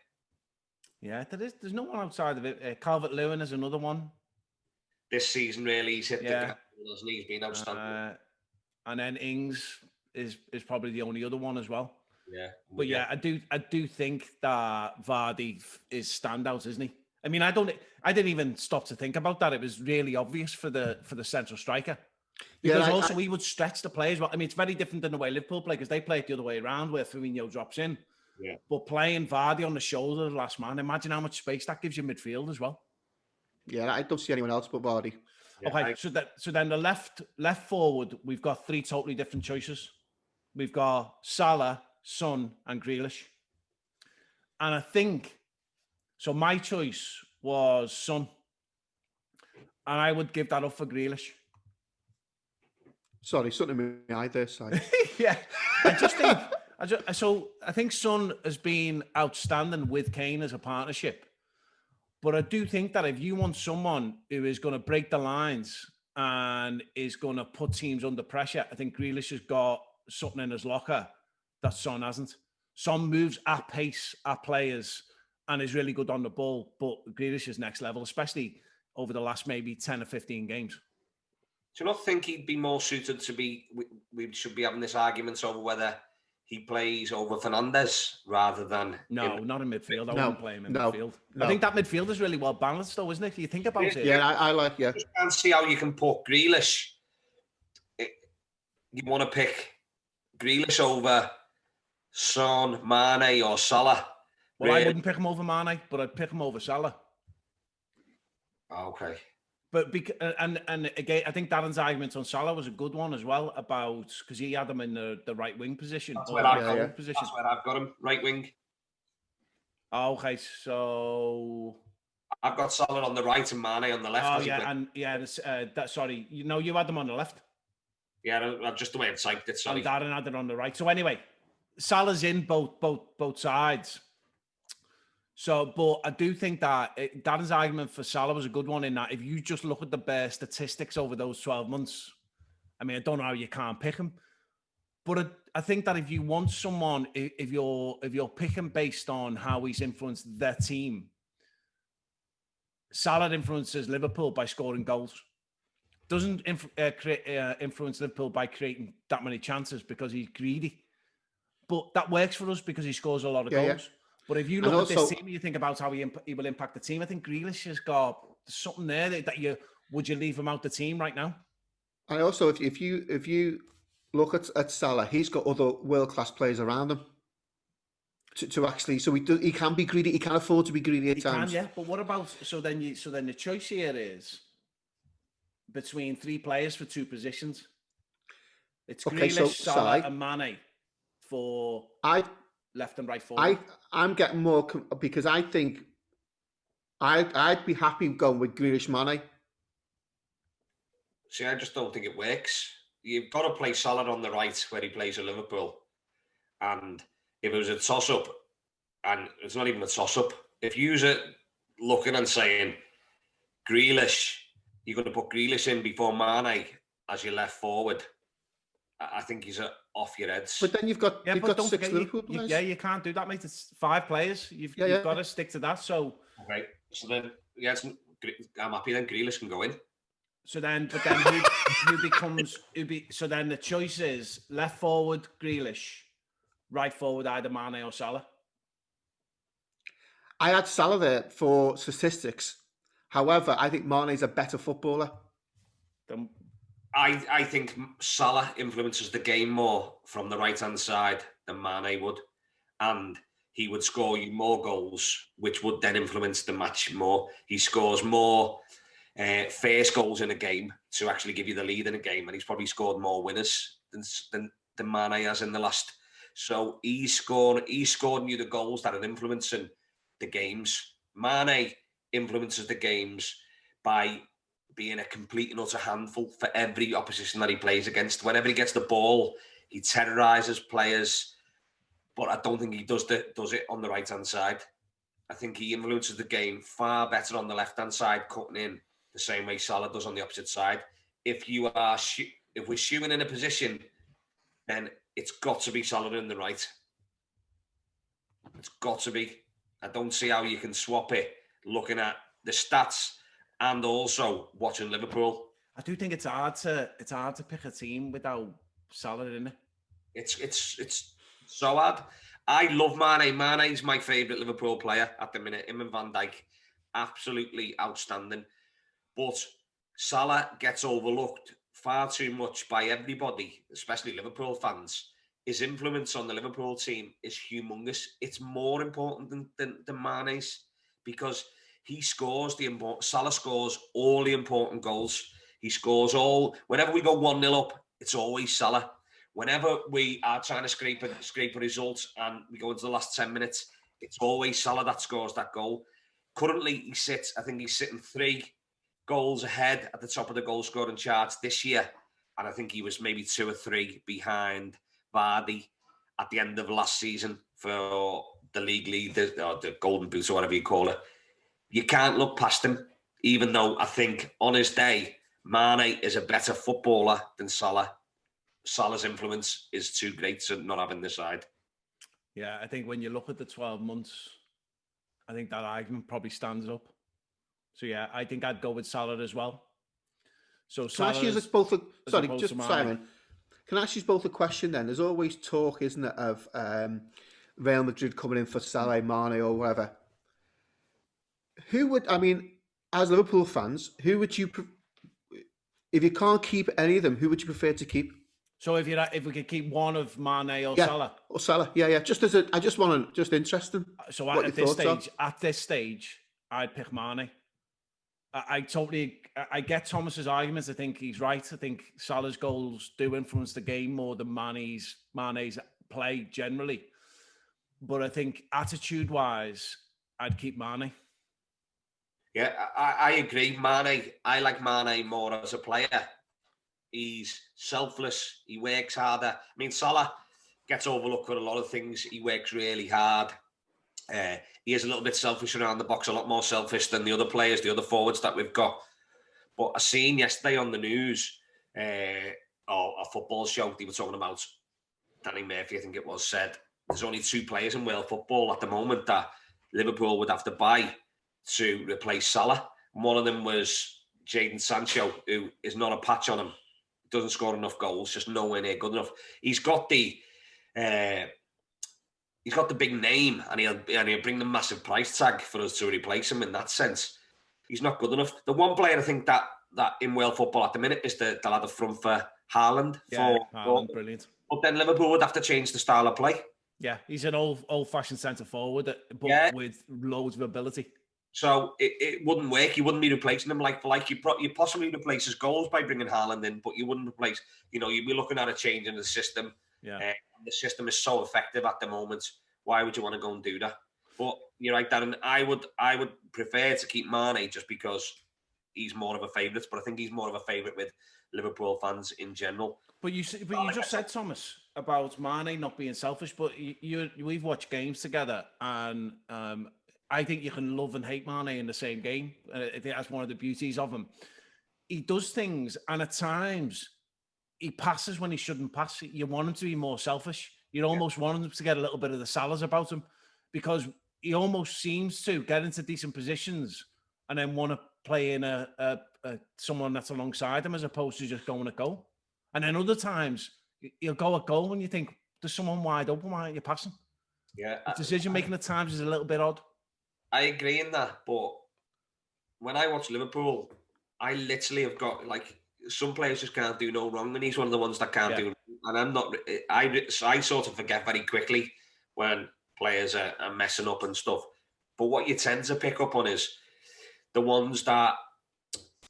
Yeah, there's no one outside of it. Calvert-Lewin is another one. This season, really, he's hit the gap, hasn't he? He's been outstanding. And then Ings is probably the only other one as well. Yeah. But I do think that Vardy is standout, isn't he? I mean, I didn't even stop to think about that. It was really obvious for the central striker. Because also he would stretch the play as well. I mean, it's very different than the way Liverpool play, because they play it the other way around where Fabinho drops in. Yeah. But playing Vardy on the shoulder of the last man, imagine how much space that gives you midfield as well. Yeah, I don't see anyone else but Vardy. Yeah, okay, so then the left forward, we've got three totally different choices. We've got Salah, Son, and Grealish. And I think, so my choice was Son. And I would give that up for Grealish. Sorry, something in my eye there, Si. Yeah, I think Son has been outstanding with Kane as a partnership. But I do think that if you want someone who is going to break the lines and is going to put teams under pressure, I think Grealish has got something in his locker that Son hasn't. Son moves at pace at players and is really good on the ball, but Grealish is next level, especially over the last maybe 10 or 15 games. Do you not think he'd be more suited to be, we should be having this argument over whether he plays over Fernandes rather than... No, not in midfield. I wouldn't play him in midfield. No. I think that midfield is really well balanced though, isn't it? You think about it. Yeah, I like, I just can't see how you can put Grealish. You want to pick Grealish over Son, Mane or Salah? Well, I wouldn't pick him over Mane, but I'd pick him over Salah. Okay. But and again, I think Darren's argument on Salah was a good one as well, about because he had him in the right wing position. That's where I've got him, right wing. Okay, so I've got Salah on the right and Mane on the left. Oh yeah, and yeah, sorry, you had them on the left. Yeah, just the way it's typed it. Sorry, Darren had it on the right. So anyway, Salah's in both sides. So, but I do think that Darren's argument for Salah was a good one in that if you just look at the bare statistics over those 12 months, I mean, I don't know how you can't pick him, but I think that if you want someone, if you're picking based on how he's influenced their team, Salah influences Liverpool by scoring goals. Doesn't influence Liverpool by creating that many chances because he's greedy. But that works for us because he scores a lot of goals. Yeah. But if you look at this team and you think about how he will impact the team, I think Grealish has got something there that would you leave him out the team right now? And also, if you look at Salah, he's got other world-class players around him to actually, so he can be greedy. He can afford to be greedy at times. He can, yeah. But what about so then the choice here is between three players for two positions. It's Grealish, Salah, and Mane for left and right forward. I'm getting more because I think I'd be happy going with Grealish, Mane. See, I just don't think it works. You've got to play Salah on the right where he plays at Liverpool, and if it was a toss-up, and it's not even a toss-up, if you're looking and saying Grealish, you're going to put Grealish in before Mane as your left forward, I think he's off your heads. But then you've got six Liverpool players. You can't do that, mate. It's 5 players. You've got to stick to that. So okay, so then I'm happy then Grealish can go in. So then, but then so then the choice is left forward Grealish, right forward either Mane or Salah. I had Salah there for statistics. However, I think Mane's a better footballer. I think Salah influences the game more from the right-hand side than Mane would. And he would score you more goals, which would then influence the match more. He scores more first goals in a game to actually give you the lead in a game. And he's probably scored more winners than Mane has in the last. So he's scoring you the goals that are influencing the games. Mane influences the games by being a complete and utter handful for every opposition that he plays against. Whenever he gets the ball, he terrorizes players, but I don't think he does it on the right-hand side. I think he influences the game far better on the left-hand side, cutting in the same way Salah does on the opposite side. If we're shooting in a position, then it's got to be Salah in the right. It's got to be. I don't see how you can swap it looking at the stats and also watching Liverpool. I do think it's hard to pick a team without Salah in it. It's so hard. I love Mane. Mane's my favourite Liverpool player at the minute, him and Van Dijk. absolutely outstanding. But Salah gets overlooked far too much by everybody, especially Liverpool fans. His influence on the Liverpool team is humongous. It's more important than Mane's, because he scores Salah scores all the important goals. He scores all. Whenever we go 1-0 up, it's always Salah. Whenever we are trying to scrape a result and we go into the last 10 minutes, it's always Salah that scores that goal. Currently, I think he's sitting 3 goals ahead at the top of the goal scoring charts this year. And I think he was maybe 2 or 3 behind Vardy at the end of last season for the league lead, or the golden boots, or whatever you call it. You can't look past him, even though I think on his day, Mane is a better footballer than Salah. Salah's influence is too great to not have in the side. Yeah, I think when you look at the 12 months, I think that argument probably stands up. So yeah, I think I'd go with Salah as well. So can I ask you both Simon, can I ask you both a question then? There's always talk, isn't it, of Real Madrid coming in for Salah, Mane or whatever. Who would, I mean, as Liverpool fans, who would you, if you can't keep any of them, who would you prefer to keep? So if we could keep one of Mane or Salah? Or Salah, yeah. Just I just want to, just interesting. So at this stage, I'd pick Mane. I get Thomas's arguments. I think he's right. I think Salah's goals do influence the game more than Mane's play generally. But I think attitude-wise, I'd keep Mane. Yeah, I agree. Mane, I like Mane more as a player. He's selfless. He works harder. I mean, Salah gets overlooked for a lot of things. He works really hard. He is a little bit selfish around the box, a lot more selfish than the other players, the other forwards that we've got. But I seen yesterday on the news, or a football show, they were talking about, Danny Murphy, I think it was, said there's only 2 players in world football at the moment that Liverpool would have to buy to replace Salah. One of them was Jadon Sancho, who is not a patch on him. Doesn't score enough goals, just nowhere near good enough. He's got the big name, and he'll bring the massive price tag for us to replace him. In that sense, he's not good enough. The one player I think that in world football at the minute is the lad up front for Haaland. Yeah, Haaland, brilliant. But then Liverpool would have to change the style of play. Yeah, he's an old-fashioned centre forward, but with loads of ability. So it wouldn't work. You wouldn't be replacing him like for like. You possibly replace his goals by bringing Haaland in, but you wouldn't replace. You'd be looking at a change in the system. Yeah, the system is so effective at the moment. Why would you want to go and do that? But you're right, Darren. I would prefer to keep Mane just because he's more of a favourite. But I think he's more of a favourite with Liverpool fans in general. But you just said, Thomas, about Mane not being selfish. But we've watched games together, and I think you can love and hate Mane in the same game. I think that's one of the beauties of him. He does things, and at times he passes when he shouldn't pass. You want him to be more selfish. You almost want him to get a little bit of the Salahs about him, because he almost seems to get into decent positions and then want to play in a someone that's alongside him as opposed to just going at goal. And then other times he'll go at goal and you think, there's someone wide open, why aren't you passing? Yeah, the decision making at times is a little bit odd. I agree in that, but when I watch Liverpool, I literally have got, like, some players just can't do no wrong, and he's one of the ones that can't do. And I'm not. I sort of forget very quickly when players are messing up and stuff. But what you tend to pick up on is the ones that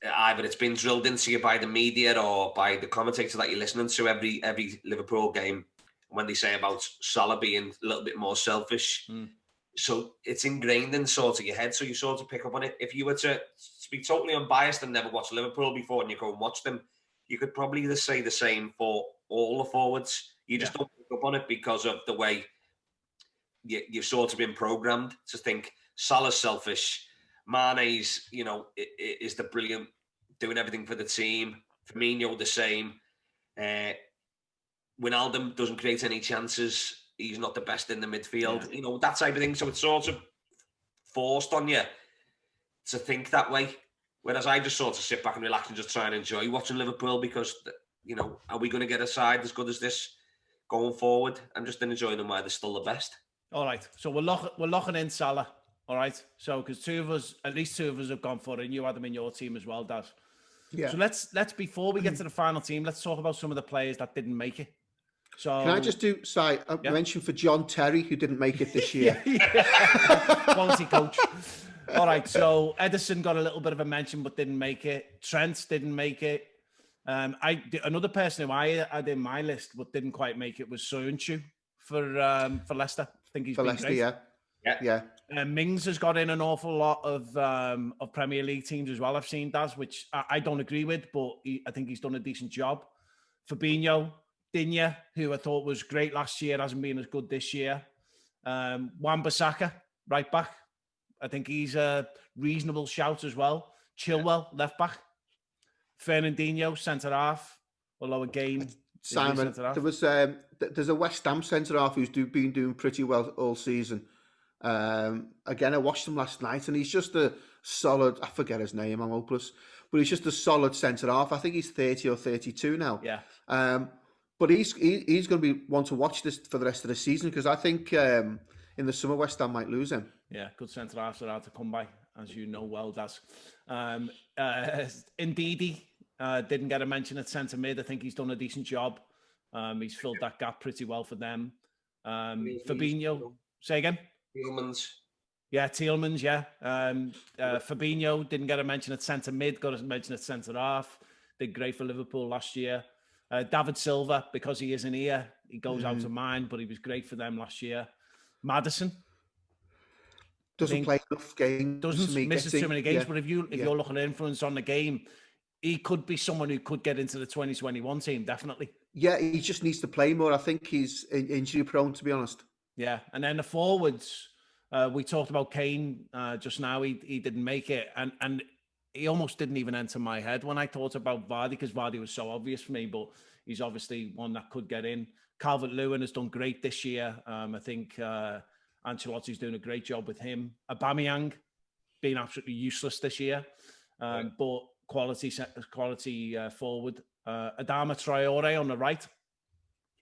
either it's been drilled into you by the media or by the commentator that you're listening to every Liverpool game, when they say about Salah being a little bit more selfish. So it's ingrained in sort of your head, so you sort of pick up on it. If you were to be totally unbiased and never watched Liverpool before and you go and watch them, you could probably say the same for all the forwards. You just don't pick up on it because of the way you've sort of been programmed to think Salah's selfish, Mane's, is the brilliant, doing everything for the team, Fabinho the same. Wijnaldum doesn't create any chances. He's not the best in the midfield, that type of thing. So it's sort of forced on you to think that way. Whereas I just sort of sit back and relax and just try and enjoy watching Liverpool because, are we going to get a side as good as this going forward? I'm just enjoying them while they're still the best. All right. So we're locking in Salah. All right. So, because at least two of us have gone for it, and you had them in your team as well, Daz. Yeah. So let's before we get to the final team, let's talk about some of the players that didn't make it. So Can I just do a mention for John Terry, who didn't make it this year? Quality coach. All right. So Edison got a little bit of a mention, but didn't make it. Trent didn't make it. Another person who I had in my list but didn't quite make it was Soyuncu for Leicester. I think he's been great. Yeah. Mings has got in an awful lot of Premier League teams as well. I've seen Daz, which I don't agree with, but I think he's done a decent job. Fabinho, Digne, who I thought was great last year, hasn't been as good this year. Wan-Bissaka, right back. I think he's a reasonable shout as well. Chilwell, left back. Fernandinho, centre half. Although again, Simon, there's a West Ham centre half who's been doing pretty well all season. Again, I watched him last night, and he's just a solid. I forget his name. I'm hopeless, but he's just a solid centre half. I think he's 30 or 32 now. Yeah. But he's going to be one to watch this for the rest of the season, because I think in the summer West Ham might lose him. Yeah, good centre halves are hard to come by, as you know well, Daz. Ndidi didn't get a mention at centre mid. I think he's done a decent job. He's filled that gap pretty well for them. Fabinho, say again? Tielemans. Yeah, Tielemans, yeah. Fabinho didn't get a mention at centre mid, got a mention at centre half. Did great for Liverpool last year. David Silva, because he isn't here, he goes out of mind, but he was great for them last year. Maddison doesn't play enough games. Misses too many games, but if you're looking at influence on the game, he could be someone who could get into the 2021 team, definitely. Yeah, he just needs to play more. I think he's injury prone, to be honest. Yeah, and then the forwards, we talked about Kane just now. He didn't make it, and he almost didn't even enter my head when I thought about Vardy, because Vardy was so obvious for me, but he's obviously one that could get in. Calvert-Lewin has done great this year. I think Ancelotti's doing a great job with him. Aubameyang being absolutely useless this year, but quality forward. Adama Traore on the right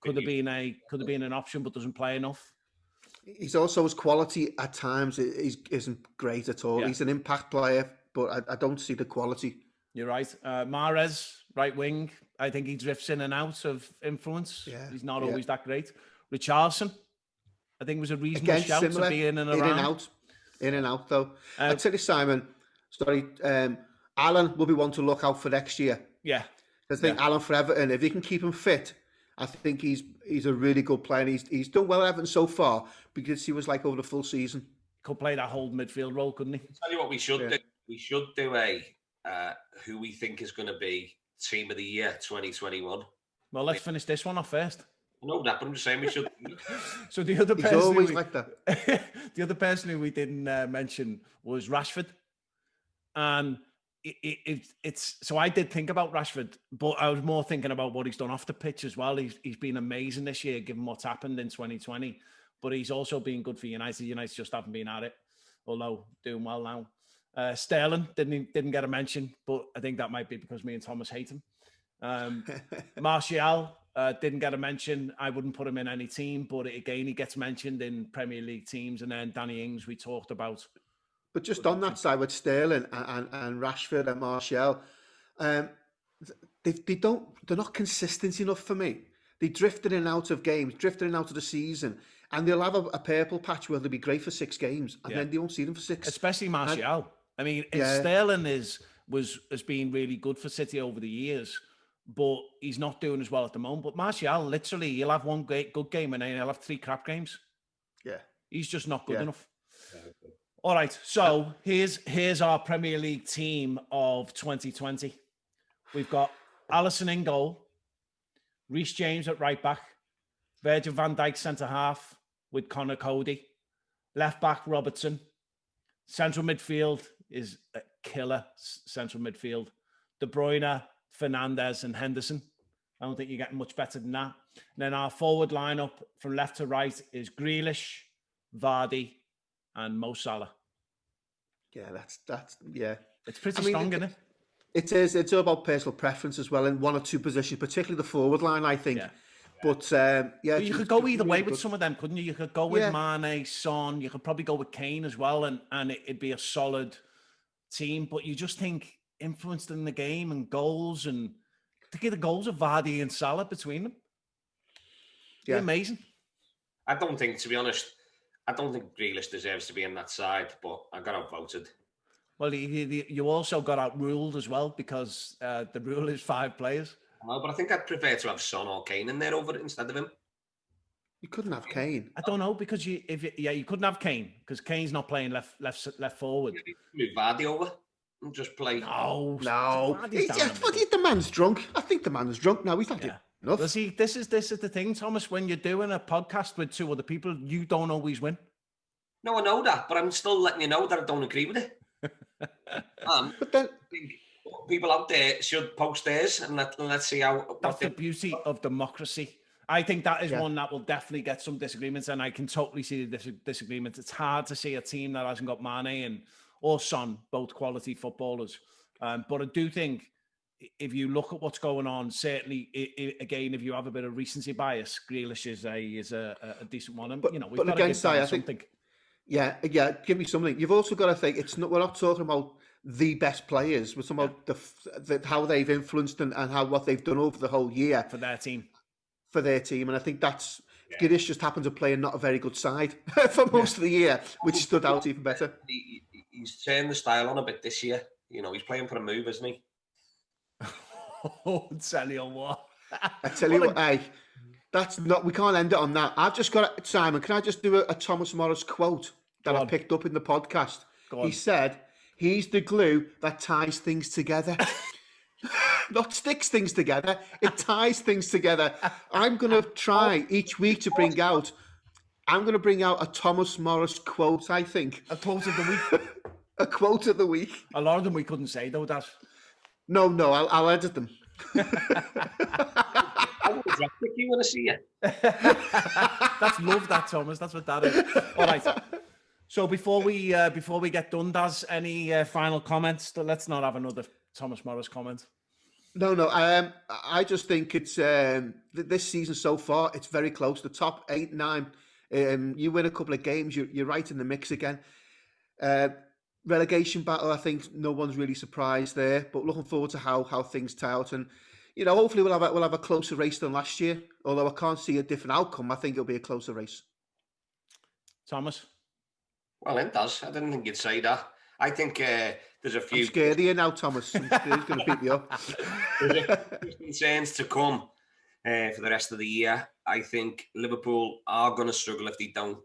could have been an option, but doesn't play enough. He's also, his quality at times isn't great at all. Yeah. He's an impact player, but I don't see the quality. You're right. Mahrez, right wing. I think he drifts in and out of influence. Yeah. He's not always that great. Richarlison, I think was a reasonable shout to be in and around. In and out, though. I tell you, Simon, Alan will be one to look out for next year. Yeah. I think Alan for Everton, if he can keep him fit, I think he's a really good player. He's done well at Everton so far, because he was like over the full season. Could play that whole midfield role, couldn't he? I'll tell you what we should do. We should do a who we think is going to be Team of the Year 2021. Well, let's finish this one off first. I know that, but I'm just saying we should. So the other person, always like that. The other person who we didn't mention was Rashford, and it's so I did think about Rashford, but I was more thinking about what he's done off the pitch as well. He's been amazing this year, given what's happened in 2020. But he's also been good for United. United just haven't been at it, although doing well now. Sterling didn't get a mention, but I think that might be because me and Thomas hate him. Martial didn't get a mention. I wouldn't put him in any team, but again, he gets mentioned in Premier League teams. And then Danny Ings, we talked about. But just on that side with Sterling and Rashford and Martial, they're not consistent enough for me. They drifted in and out of games, drifted in and out of the season, and they'll have a purple patch where they'll be great for 6 games, and then they won't see them for 6. Especially Martial. Sterling has been really good for City over the years, but he's not doing as well at the moment. But Martial, literally, he'll have one good game and then he'll have 3 crap games. Yeah, he's just not good enough. All right, so here's our Premier League team of 2020. We've got Alisson in goal, Reece James at right back, Virgil van Dijk centre half with Connor Cody, left back Robertson, central midfield is a killer central midfield, De Bruyne, Fernandes and Henderson. I don't think you're getting much better than that. And then our forward lineup from left to right is Grealish, Vardy, and Mo Salah. Yeah, that's It's pretty strong, isn't it? It is. It's all about personal preference as well in one or two positions, particularly the forward line, I think. But But you could go either way really with good. some of them, couldn't you? You could go with Mane, Son. You could probably go with Kane as well, and it'd be a solid team. But you just think influenced in the game and goals, and to get the goals of Vardy and Salah between them, be amazing. I don't think, to be honest, I don't think Grealish deserves to be in that side, but I got outvoted. Well, you also got outruled as well because the rule is 5 players. No, but I think I'd prefer to have Son or Kane in there over instead of him. You couldn't have Kane. I don't know because you couldn't have Kane because Kane's not playing left forward. Move Vardy over and just play. No. The man's drunk. I think the man's drunk now. He's not enough. Well, see, this is the thing, Thomas. When you're doing a podcast with 2 other people, you don't always win. No, I know that, but I'm still letting you know that I don't agree with it. But then, I think people out there should post theirs and let's see how. That's the beauty of democracy. I think that is one that will definitely get some disagreements, and I can totally see the disagreements. It's hard to see a team that hasn't got Mane or Son, both quality footballers. But I do think if you look at what's going on, certainly, again, if you have a bit of recency bias, Grealish is a decent one. And, we've got to give something. Yeah, give me something. You've also got to think we're not talking about the best players. We're talking about how they've influenced and what they've done over the whole year for their team. And I think that's Grealish just happened to play in not a very good side for most of the year, which stood out even better. He's turned the style on a bit this year. He's playing for a move, isn't he? Oh, tell you what. I tell you what, hey, that's not. We can't end it on that. I've just got Simon. Can I just do a Thomas Morris quote that I picked up in the podcast? He said, "He's the glue that ties things together." Not sticks things together, it ties things together. I'm going to try each week to bring out a Thomas Morris quote, I think. A quote of the week. A quote of the week. A lot of them we couldn't say, though, Dad. No, I'll edit them. I will drop kick you when I see you. That's love, that, Thomas. That's what that is. All right. So before we get done, Daz, any final comments? Let's not have another Thomas Morris comment. No. I just think it's this season so far. It's very close. The top 8, 9. You win a couple of games, you're right in the mix again. Relegation battle. I think no one's really surprised there. But looking forward to how things tie out, and hopefully we'll have a closer race than last year. Although I can't see a different outcome, I think it'll be a closer race. Thomas. Well, it does. I didn't think you'd say that. I think there's a few... I'm scared of you now, Thomas. I'm scared he's going to beat me up. There's a few concerns to come for the rest of the year. I think Liverpool are going to struggle if they don't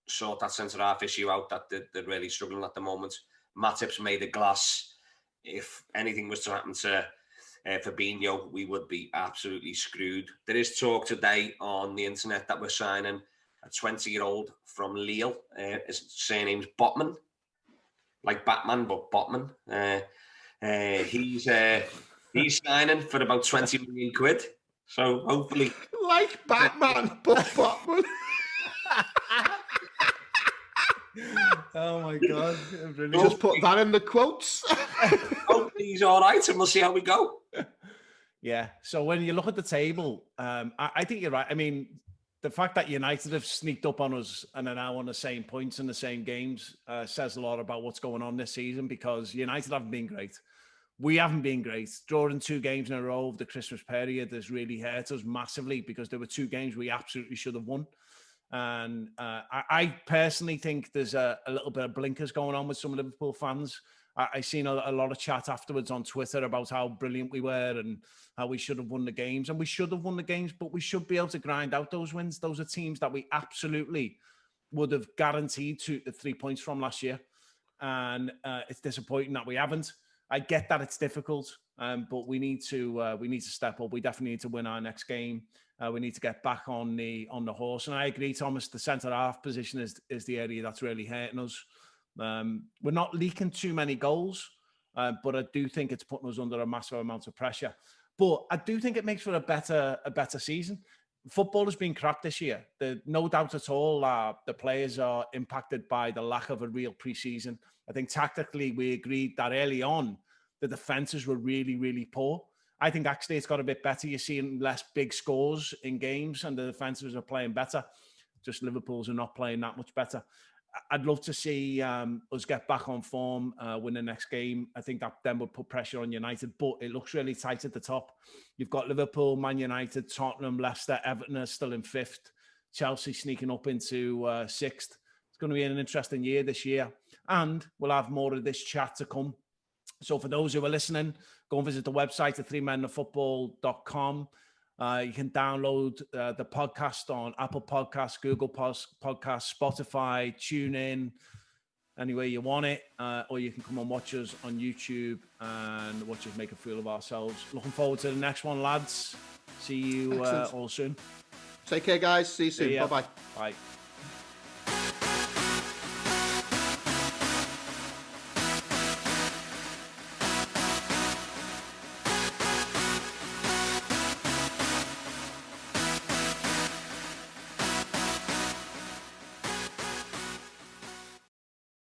sort that centre-half issue out that they're really struggling at the moment. Matip's made of glass. If anything was to happen to Fabinho, we would be absolutely screwed. There is talk today on the internet that we're signing a 20-year-old from Lille. His surname's Botman. Like Batman, but Botman. He's signing for about 20 million quid. So hopefully... Like Batman, but Botman. Oh my God. Just put that in the quotes. Hopefully he's all right and we'll see how we go. Yeah. So when you look at the table, I think you're right. I mean, the fact that United have sneaked up on us and are now on the same points in the same games says a lot about what's going on this season, because United haven't been great. We haven't been great. Drawing 2 games in a row over the Christmas period has really hurt us massively, because there were 2 games we absolutely should have won. And I personally think there's a little bit of blinkers going on with some Liverpool fans. I seen a lot of chat afterwards on Twitter about how brilliant we were and how we should have won the games. And we should have won the games, but we should be able to grind out those wins. Those are teams that we absolutely would have guaranteed 3 points from last year. And it's disappointing that we haven't. I get that it's difficult, but we need to step up. We definitely need to win our next game. We need to get back on the horse. And I agree, Thomas, the centre-half position is the area that's really hurting us. We're not leaking too many goals, but I do think it's putting us under a massive amount of pressure. But I do think it makes for a better season. Football has been crap this year. No doubt at all the players are impacted by the lack of a real pre-season. I think tactically we agreed that early on the defences were really, really poor. I think actually it's got a bit better. You're seeing less big scores in games, and the defensives are playing better. Just Liverpool's are not playing that much better. I'd love to see us get back on form, win the next game. I think that then would put pressure on United, but it looks really tight at the top. You've got Liverpool, Man United, Tottenham, Leicester, Everton are still in 5th. Chelsea sneaking up into 6th. It's going to be an interesting year this year, and we'll have more of this chat to come. So for those who are listening, go and visit the website at 3menoffootball.com. You can download the podcast on Apple Podcasts, Google Podcasts, Spotify, TuneIn, anywhere you want it. Or you can come and watch us on YouTube and watch us make a fool of ourselves. Looking forward to the next one, lads. See you all soon. Take care, guys. See you soon. Bye-bye. Bye.